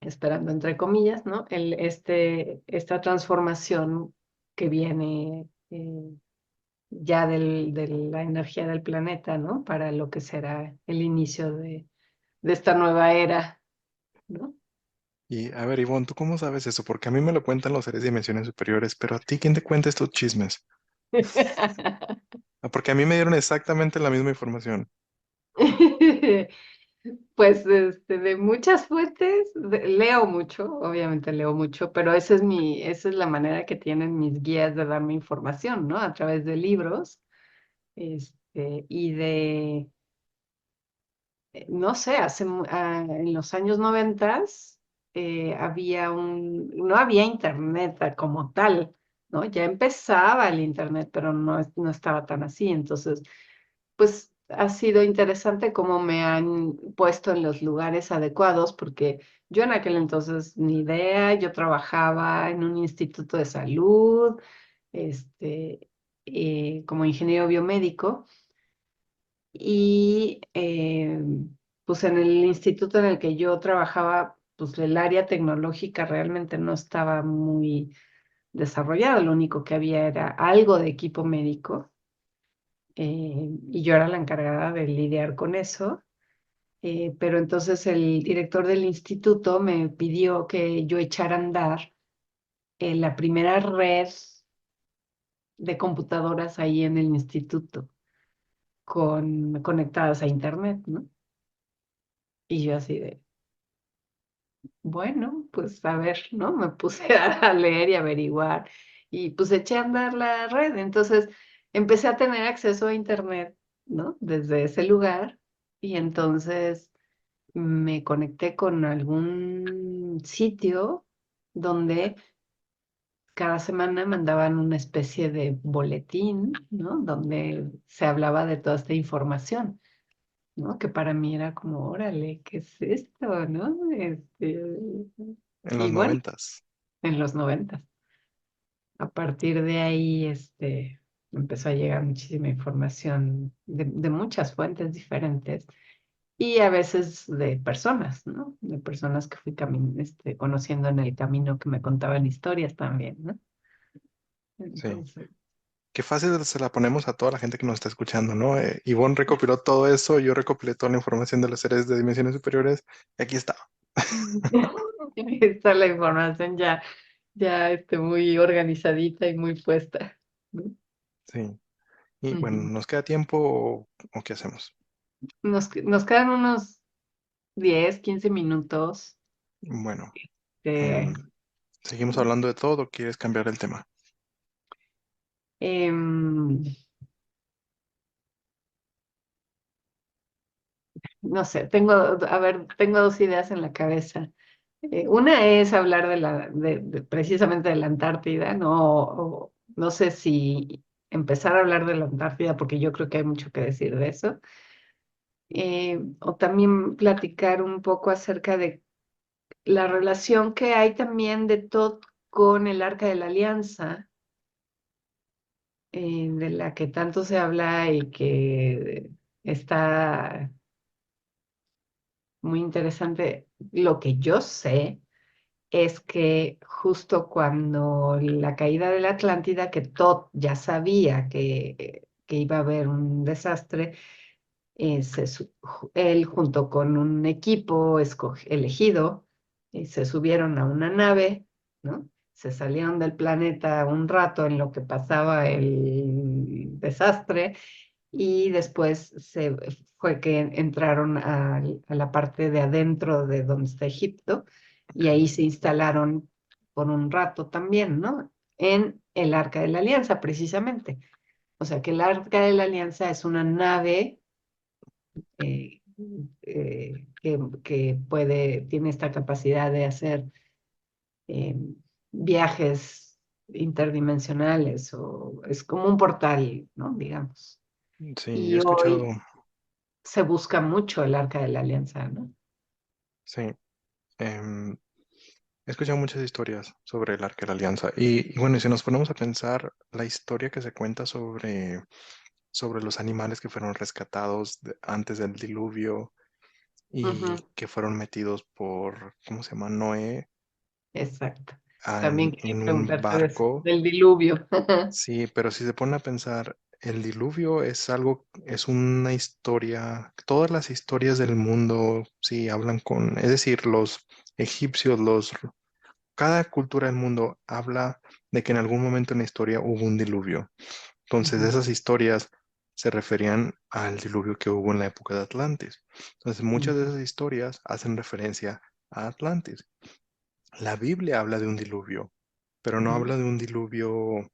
entre comillas, ¿no? Esta transformación que viene ya de la energía del planeta, ¿no? Para lo que será el inicio de esta nueva era, ¿no? Y a ver, Ivonne, ¿tú cómo sabes eso? Porque a mí me lo cuentan los seres de dimensiones superiores, pero a ti, ¿quién te cuenta estos chismes? Ah, porque a mí me dieron exactamente la misma información. Pues de muchas fuentes, leo mucho, obviamente leo mucho, pero esa es la manera que tienen mis guías de darme información, ¿no? A través de libros, y no sé, en los años 90 no había internet como tal, ¿no? Ya empezaba el internet, pero no estaba tan así, entonces pues ha sido interesante cómo me han puesto en los lugares adecuados, porque yo en aquel entonces ni idea, yo trabajaba en un instituto de salud, este, como ingeniero biomédico, y pues en el instituto en el que yo trabajaba, pues el área tecnológica realmente no estaba muy desarrollada, lo único que había era algo de equipo médico y yo era la encargada de lidiar con eso. Pero entonces el director del instituto me pidió que yo echara a andar la primera red de computadoras ahí en el instituto, conectadas a internet, ¿no? Y yo así de, bueno, pues a ver, ¿no? Me puse a leer y averiguar y pues eché a andar la red. Entonces empecé a tener acceso a internet, ¿no? Desde ese lugar y entonces me conecté con algún sitio donde cada semana mandaban una especie de boletín, ¿no? Donde se hablaba de toda esta información, ¿no? Que para mí era como, órale, ¿qué es esto, no? En los Y bueno, 90. en los 90. A partir de ahí, empezó a llegar muchísima información de muchas fuentes diferentes y a veces de personas, ¿no? De personas que fui conociendo en el camino que me contaban historias también, ¿no? Sí. Entonces, Qué fácil se la ponemos a toda la gente que nos está escuchando, ¿no? Ivonne recopiló todo eso, yo recopilé toda la información de los seres de dimensiones superiores y aquí está. está la información ya muy organizadita y muy puesta, ¿no? Sí. Y bueno, Ujú. ¿nos queda tiempo o qué hacemos? Nos quedan unos 10, 15 minutos. Bueno, eh, em, ¿seguimos hablando de todo o quieres cambiar el tema? em, no sé, a ver, tengo dos ideas en la cabeza. Una es hablar precisamente de la Antártida, ¿no? No sé si empezar a hablar de la Antártida, porque yo creo que hay mucho que decir de eso. O también platicar un poco acerca de la relación que hay también de Todd con el Arca de la Alianza, de la que tanto se habla y que está muy interesante. Lo que yo sé es que justo cuando la caída de la Atlántida, que Todd ya sabía que iba a haber un desastre, él junto con un equipo elegido, se subieron a una nave, ¿no? Se salieron del planeta un rato en lo que pasaba el desastre y después fue que entraron a la parte de adentro de donde está Egipto y ahí se instalaron por un rato también, ¿no? En el Arca de la Alianza, precisamente. O sea que el Arca de la Alianza es una nave eh, tiene esta capacidad de hacer eh, viajes interdimensionales o es como un portal, ¿no? Digamos. Sí, he Y escuchado, hoy se busca mucho el Arca de la Alianza, ¿no? sí, em, he escuchado muchas historias sobre el Arca de la Alianza. Y bueno, y si nos ponemos a pensar la historia que se cuenta sobre los animales que fueron rescatados antes del diluvio y Ujú, que fueron metidos por, ¿cómo se llama? Noé exacto. También quería en un preguntarte de eso, barco. del diluvio. Sí, pero si se ponen a pensar, el diluvio es algo, es una historia, todas las historias del mundo, sí, hablan con, es decir, los egipcios, cada cultura del mundo habla de que en algún momento en la historia hubo un diluvio. Entonces, Ujú, esas historias se referían al diluvio que hubo en la época de Atlantis. Entonces, muchas de ujú, esas historias hacen referencia a Atlantis. La Biblia habla de un diluvio, pero no ujú, habla de un diluvio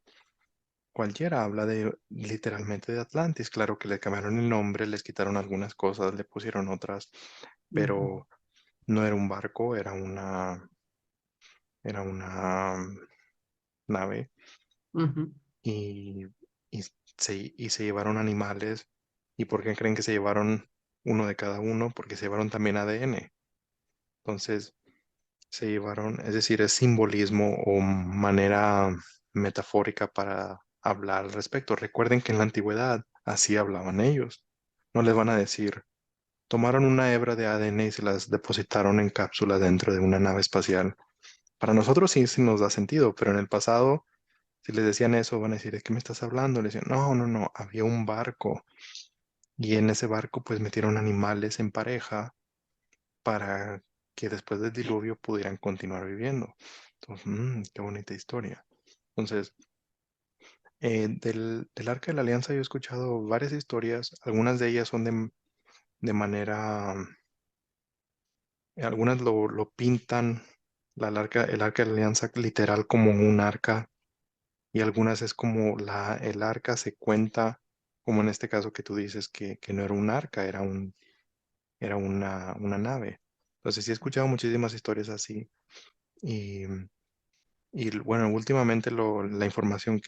cualquiera, habla de literalmente de Atlantis. Claro que le cambiaron el nombre, les quitaron algunas cosas, le pusieron otras, ujú, pero no era un barco, era una nave ujú, y, y se llevaron animales. ¿Y por qué creen que se llevaron uno de cada uno? Porque se llevaron también ADN. Entonces, se llevaron, es decir, es simbolismo o manera metafórica para hablar al respecto. Recuerden que en la antigüedad así hablaban ellos. No les van a decir, tomaron una hebra de ADN y se las depositaron en cápsulas dentro de una nave espacial. Para nosotros sí, sí nos da sentido, pero en el pasado, si les decían eso, van a decir, ¿de qué me estás hablando? Le decían, no, no, no, había un barco y en ese barco pues metieron animales en pareja para que después del diluvio pudieran continuar viviendo. Entonces, qué bonita historia. Entonces, del Arca de la Alianza yo he escuchado varias historias, algunas de ellas son de manera, algunas lo pintan el Arca de la Alianza literal como un arca y algunas es como el arca se cuenta, como en este caso que tú dices que no era un arca, era una nave. Entonces sí he escuchado muchísimas historias así. Y, y bueno, últimamente la información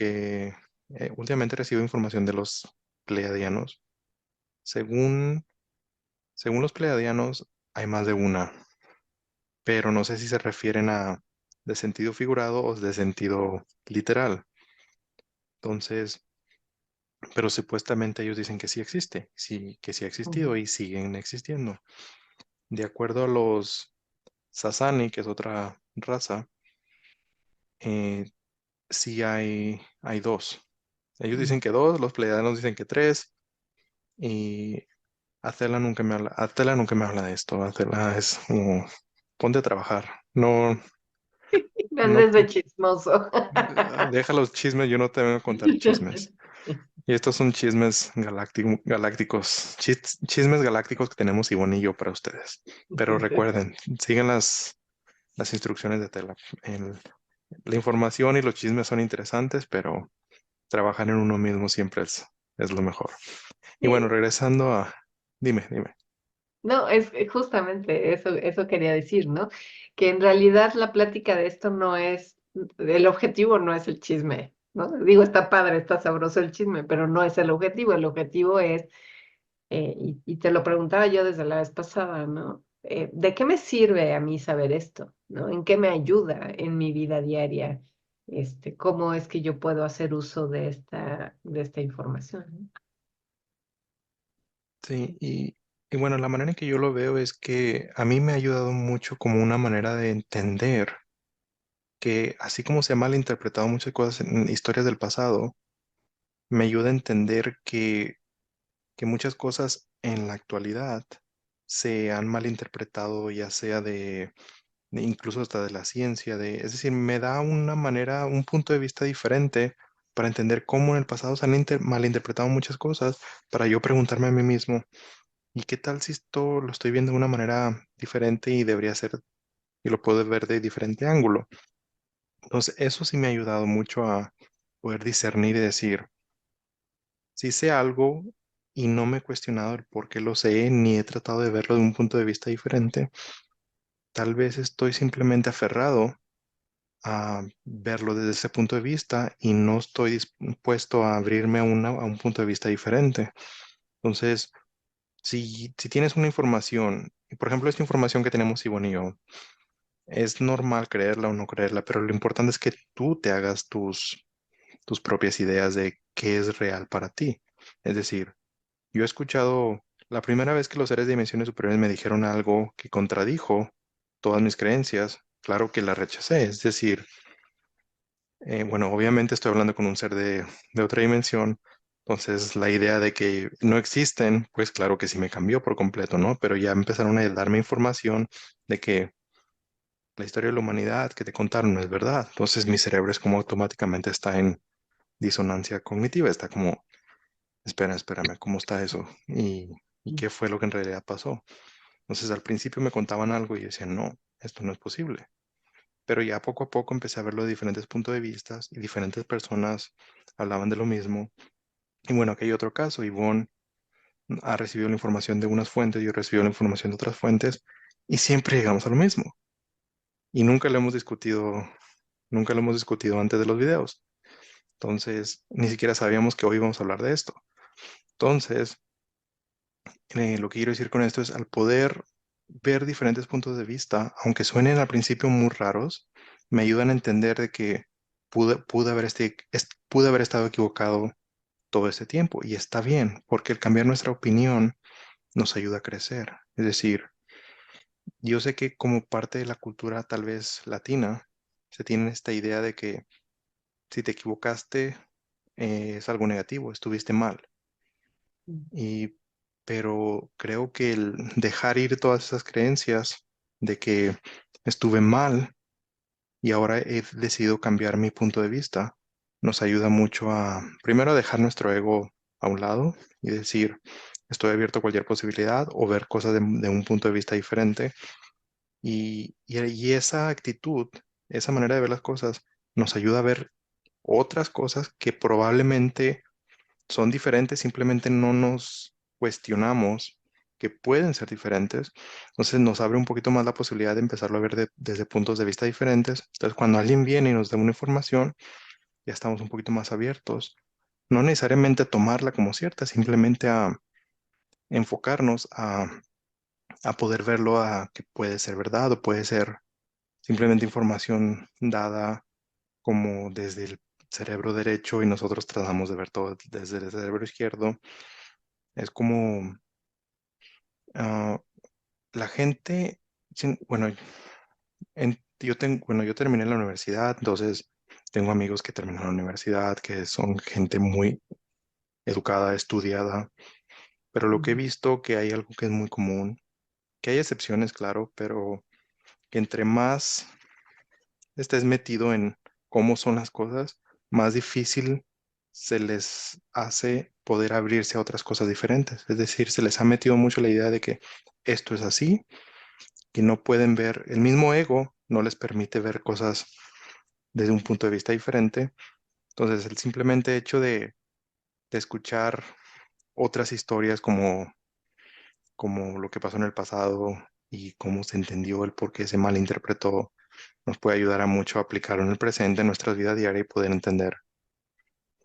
últimamente recibo información de los pleiadianos. Según, según los pleiadianos, hay más de una, pero no sé si se refieren a de sentido figurado o de sentido literal. Entonces, pero supuestamente ellos dicen que sí existe, sí, que sí ha existido ujú, y siguen existiendo. De acuerdo a los Sasani, que es otra raza, eh, sí hay dos. Ellos ujú. dicen que dos, los pleiadianos dicen que tres, y Atela nunca me habla de esto. Atela es como, ponte a trabajar. No, No no, andes de chismoso. deja los chismes, yo no te vengo a contar chismes. Y estos son chismes galácticos, chismes galácticos que tenemos Ivonne y yo para ustedes. Pero recuerden, sigan las instrucciones de Tela. La información y los chismes son interesantes, pero trabajar en uno mismo siempre es lo mejor. Y bueno, Sí, regresando a... Dime, dime. no, es justamente eso quería decir, ¿no? Que en realidad la plática de esto no es, el objetivo no es el chisme, ¿no? Digo, está padre, está sabroso el chisme, pero no es el objetivo es, y te lo preguntaba yo desde la vez pasada, ¿no? ¿De qué me sirve a mí saber esto? ¿No? ¿En qué me ayuda en mi vida diaria? ¿Cómo es que yo puedo hacer uso de esta información? ¿No? Sí, y bueno, la manera en que yo lo veo es que a mí me ha ayudado mucho como una manera de entender que así como se ha malinterpretado muchas cosas en historias del pasado, me ayuda a entender que muchas cosas en la actualidad se han malinterpretado, ya sea de incluso hasta de la ciencia, es decir, me da una manera, un punto de vista diferente para entender cómo en el pasado se han malinterpretado muchas cosas, para yo preguntarme a mí mismo, ¿y qué tal si esto lo estoy viendo de una manera diferente y debería ser, y lo puedo ver de diferente ángulo? Entonces, eso sí me ha ayudado mucho a poder discernir y decir, si sé algo y no me he cuestionado el por qué lo sé, ni he tratado de verlo de un punto de vista diferente, tal vez estoy simplemente aferrado a verlo desde ese punto de vista y no estoy dispuesto a abrirme a un punto de vista diferente. Entonces, si tienes una información, y por ejemplo, esta información que tenemos Ivonne y yo, es normal creerla o no creerla, pero lo importante es que tú te hagas tus propias ideas de qué es real para ti. Es decir, yo he escuchado la primera vez que los seres de dimensiones superiores me dijeron algo que contradijo todas mis creencias, claro que la rechacé. Es decir, bueno, obviamente estoy hablando con un ser de otra dimensión, entonces la idea de que no existen, pues claro que sí me cambió por completo, ¿no? Pero ya empezaron a darme información de que la historia de la humanidad que te contaron no es verdad. Entonces mi cerebro es como automáticamente está en disonancia cognitiva, está como, espérame, ¿cómo está eso? ¿Y qué fue lo que en realidad pasó? Entonces al principio me contaban algo y yo decía, no, esto no es posible. Pero ya poco a poco empecé a verlo de diferentes puntos de vista y diferentes personas hablaban de lo mismo. Y bueno, aquí hay otro caso. Ivonne ha recibido la información de unas fuentes, yo he recibido la información de otras fuentes y siempre llegamos a lo mismo. Y nunca lo hemos discutido antes de los videos. Entonces, ni siquiera sabíamos que hoy íbamos a hablar de esto. Entonces, lo que quiero decir con esto es, al poder ver diferentes puntos de vista, aunque suenen al principio muy raros, me ayudan a entender de que pude haber estado equivocado todo este tiempo. Y está bien, porque el cambiar nuestra opinión nos ayuda a crecer. Es decir, yo sé que como parte de la cultura tal vez latina, se tiene esta idea de que si te equivocaste, es algo negativo, estuviste mal. Y, pero creo que el dejar ir todas esas creencias de que estuve mal y ahora he decidido cambiar mi punto de vista, nos ayuda mucho a, primero, a dejar nuestro ego a un lado y decir, estoy abierto a cualquier posibilidad o ver cosas de un punto de vista diferente. Y esa actitud, esa manera de ver las cosas, nos ayuda a ver otras cosas que probablemente son diferentes, simplemente no nos cuestionamos que pueden ser diferentes. Entonces nos abre un poquito más la posibilidad de empezarlo a ver desde puntos de vista diferentes. Entonces cuando alguien viene y nos da una información, ya estamos un poquito más abiertos. No necesariamente a tomarla como cierta, simplemente a enfocarnos a poder verlo a que puede ser verdad o puede ser simplemente información dada como desde el cerebro derecho y nosotros tratamos de ver todo desde el cerebro izquierdo. Es como ah, la gente, bueno, yo terminé la universidad, entonces tengo amigos que terminaron la universidad, que son gente muy educada, estudiada, pero lo que he visto que hay algo que es muy común, que hay excepciones, claro, pero que entre más estés metido en cómo son las cosas, más difícil se les hace poder abrirse a otras cosas diferentes. Es decir, se les ha metido mucho la idea de que esto es así y no pueden ver, el mismo ego no les permite ver cosas desde un punto de vista diferente. Entonces, el simplemente hecho de escuchar otras historias como lo que pasó en el pasado y cómo se entendió el por qué se malinterpretó, nos puede ayudar a mucho a aplicarlo en el presente, en nuestra vida diaria y poder entender,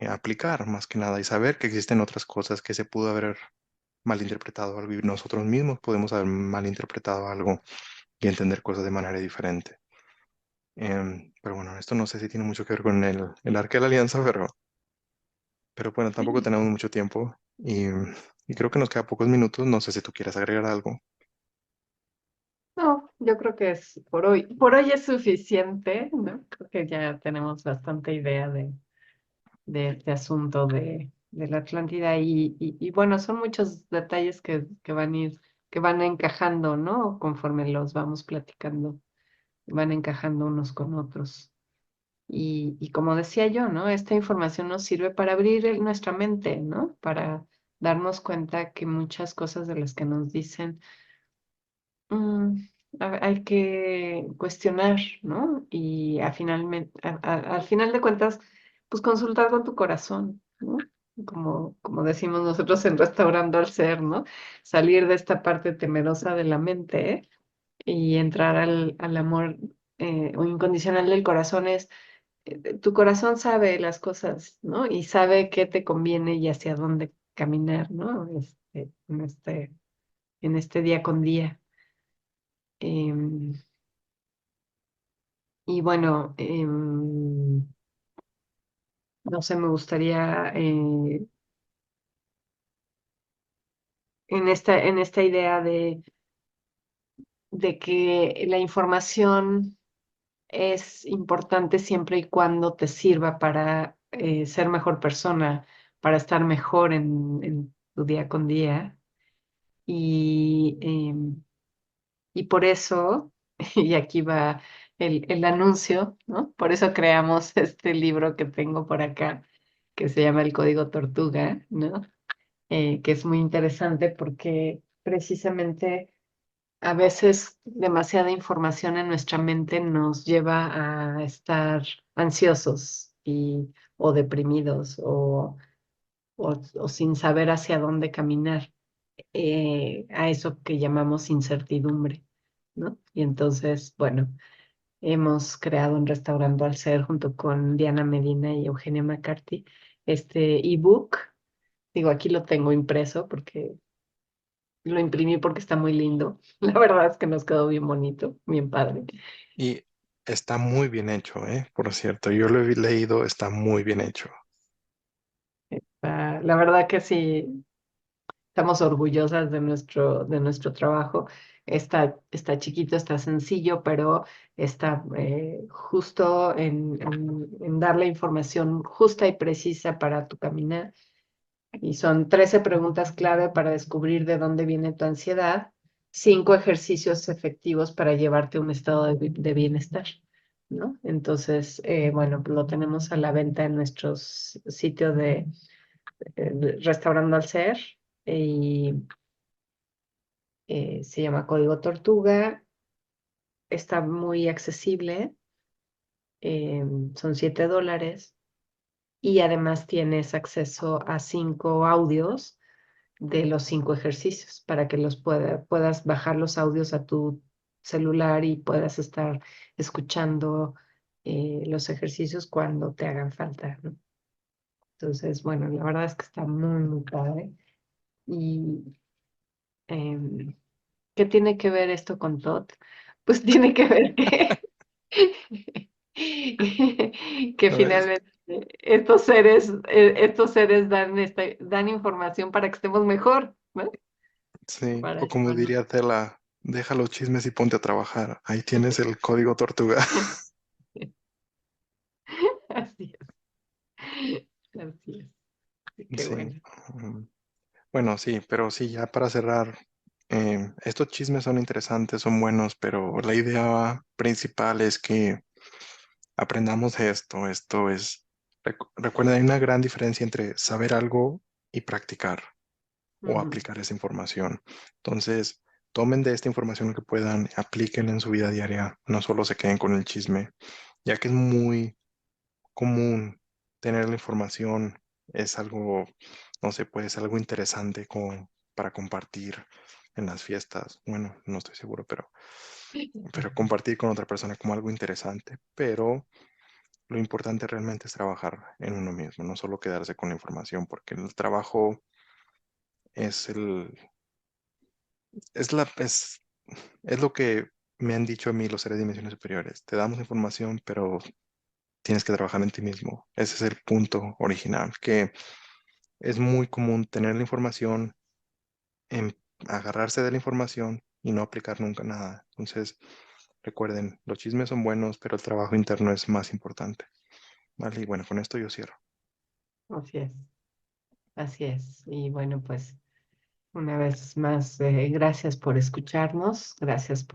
aplicar más que nada y saber que existen otras cosas que se pudo haber malinterpretado algo y nosotros mismos podemos haber malinterpretado algo y entender cosas de manera diferente. Pero bueno, esto no sé si tiene mucho que ver con el Arca de la Alianza, pero bueno, tampoco Sí. tenemos mucho tiempo y creo que nos queda pocos minutos. No sé si tú quieres agregar algo. No, yo creo que es por hoy es suficiente, ¿no? Creo que ya tenemos bastante idea de este asunto de la Atlántida y bueno, son muchos detalles que que van encajando, ¿no? Conforme los vamos platicando, van encajando unos con otros. Y como decía yo, ¿no? Esta información nos sirve para abrir nuestra mente, ¿no? Para darnos cuenta que muchas cosas de las que nos dicen mm, hay que cuestionar, ¿no? Y al final de cuentas, pues consultar con tu corazón, ¿no? Como decimos nosotros en Restaurando al Ser, ¿no? Salir de esta parte temerosa de la mente y entrar al amor o incondicional del corazón es, tu corazón sabe las cosas, ¿no? Y sabe qué te conviene y hacia dónde caminar, ¿no? En este día con día. Em, y bueno, no sé, me gustaría en esta idea de que la información es importante siempre y cuando te sirva para ser mejor persona, para estar mejor en tu día con día. Y, y por eso, y aquí va el anuncio, ¿no? Por eso creamos este libro que tengo por acá, que se llama El Código Tortuga, ¿no? Que es muy interesante porque precisamente a veces demasiada información en nuestra mente nos lleva a estar ansiosos o deprimidos o sin saber hacia dónde caminar, a eso que llamamos incertidumbre, ¿no? Y entonces, bueno, hemos creado en Restaurando al Ser junto con Diana Medina y Eugenia McCarthy este ebook. Digo, aquí lo tengo impreso porque lo imprimí porque está muy lindo. La verdad es que nos quedó bien bonito, bien padre. Y está muy bien hecho, ¿eh? Por cierto, yo lo he leído, está muy bien hecho. La verdad que sí, estamos orgullosas de nuestro trabajo. Está chiquito, está sencillo, pero está justo en dar la información justa y precisa para tu caminar. Y son 13 preguntas clave para descubrir de dónde viene tu ansiedad, 5 ejercicios efectivos para llevarte a un estado de bienestar, ¿no? Entonces, bueno, lo tenemos a la venta en nuestro sitio de Restaurando al Ser y se llama Código Tortuga, está muy accesible, eh, son $7 y además tienes acceso a 5 audios de los 5 ejercicios para que puedas bajar los audios a tu celular y puedas estar escuchando los ejercicios cuando te hagan falta, ¿no? Entonces, bueno, la verdad es que está muy, muy padre. ¿Y em, qué tiene que ver esto con Todd? Pues tiene que ver que No es- finalmente estos seres dan información para que estemos mejor, ¿no? sí, Para o como llevarnos. diría Tela, deja los chismes y ponte a trabajar. Ahí tienes el código tortuga. Así es, así es. Qué Sí. bueno. mm, Bueno, sí, pero sí, ya para cerrar, estos chismes son interesantes, son buenos, pero la idea principal es que aprendamos esto. Esto es Recuerden, hay una gran diferencia entre saber algo y practicar o Ujú. aplicar esa información. Entonces, tomen de esta información lo que puedan, apliquen en su vida diaria, no solo se queden con el chisme, ya que es muy común tener la información, es algo, no sé, puede ser algo interesante como para compartir en las fiestas. Bueno, no estoy seguro, pero compartir con otra persona como algo interesante, pero lo importante realmente es trabajar en uno mismo, no solo quedarse con la información, porque el trabajo es es es lo que me han dicho a mí los seres de dimensiones superiores. Te damos información, pero tienes que trabajar en ti mismo. Ese es el punto original, que es muy común tener la información, en agarrarse de la información y no aplicar nunca nada. Entonces, recuerden, los chismes son buenos, pero el trabajo interno es más importante. ¿Vale? Y bueno, con esto yo cierro. Así es, así es. Y bueno, pues una vez más, gracias por escucharnos, gracias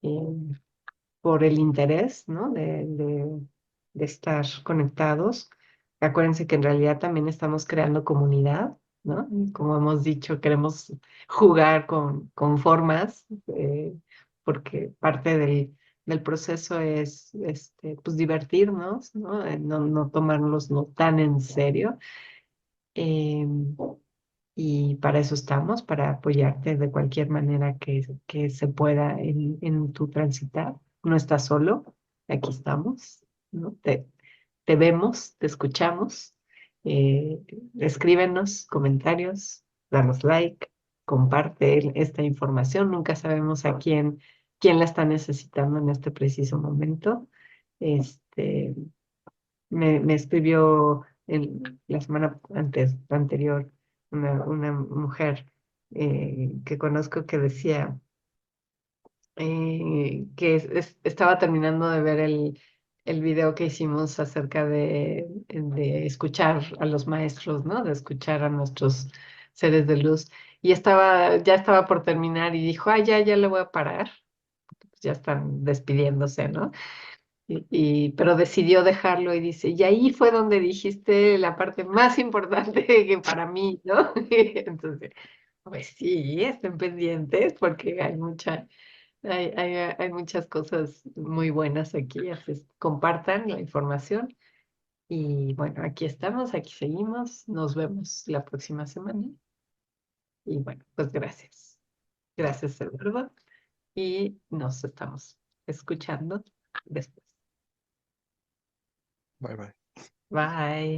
eh, por el interés, ¿no? De estar conectados. Acuérdense que en realidad también estamos creando comunidad, ¿no? Y como hemos dicho, queremos jugar con formas, porque parte del proceso es pues divertirnos, ¿no? No tomárnoslo no tan en serio. Em, y para eso estamos, para apoyarte de cualquier manera que se pueda en tu transitar. No estás solo, aquí estamos, ¿no? Te vemos, te escuchamos. eh, Escríbenos comentarios, danos like, comparte esta información. Nunca sabemos quién la está necesitando en este preciso momento. Este, me escribió la semana anterior una mujer que conozco que decía que estaba terminando de ver el video que hicimos acerca de escuchar a los maestros, ¿no? De escuchar a nuestros seres de luz. Y ya estaba por terminar y dijo, ah, ya le voy a parar. Ya están despidiéndose, ¿no? Pero decidió dejarlo y dice, y ahí fue donde dijiste la parte más importante que para mí, ¿no? Entonces, pues sí, estén pendientes porque hay muchas cosas muy buenas aquí. Así compartan la información y bueno, aquí estamos, aquí seguimos, nos vemos la próxima semana y bueno, pues gracias. Gracias, Eduardo, y nos estamos escuchando después. Bye bye. Bye.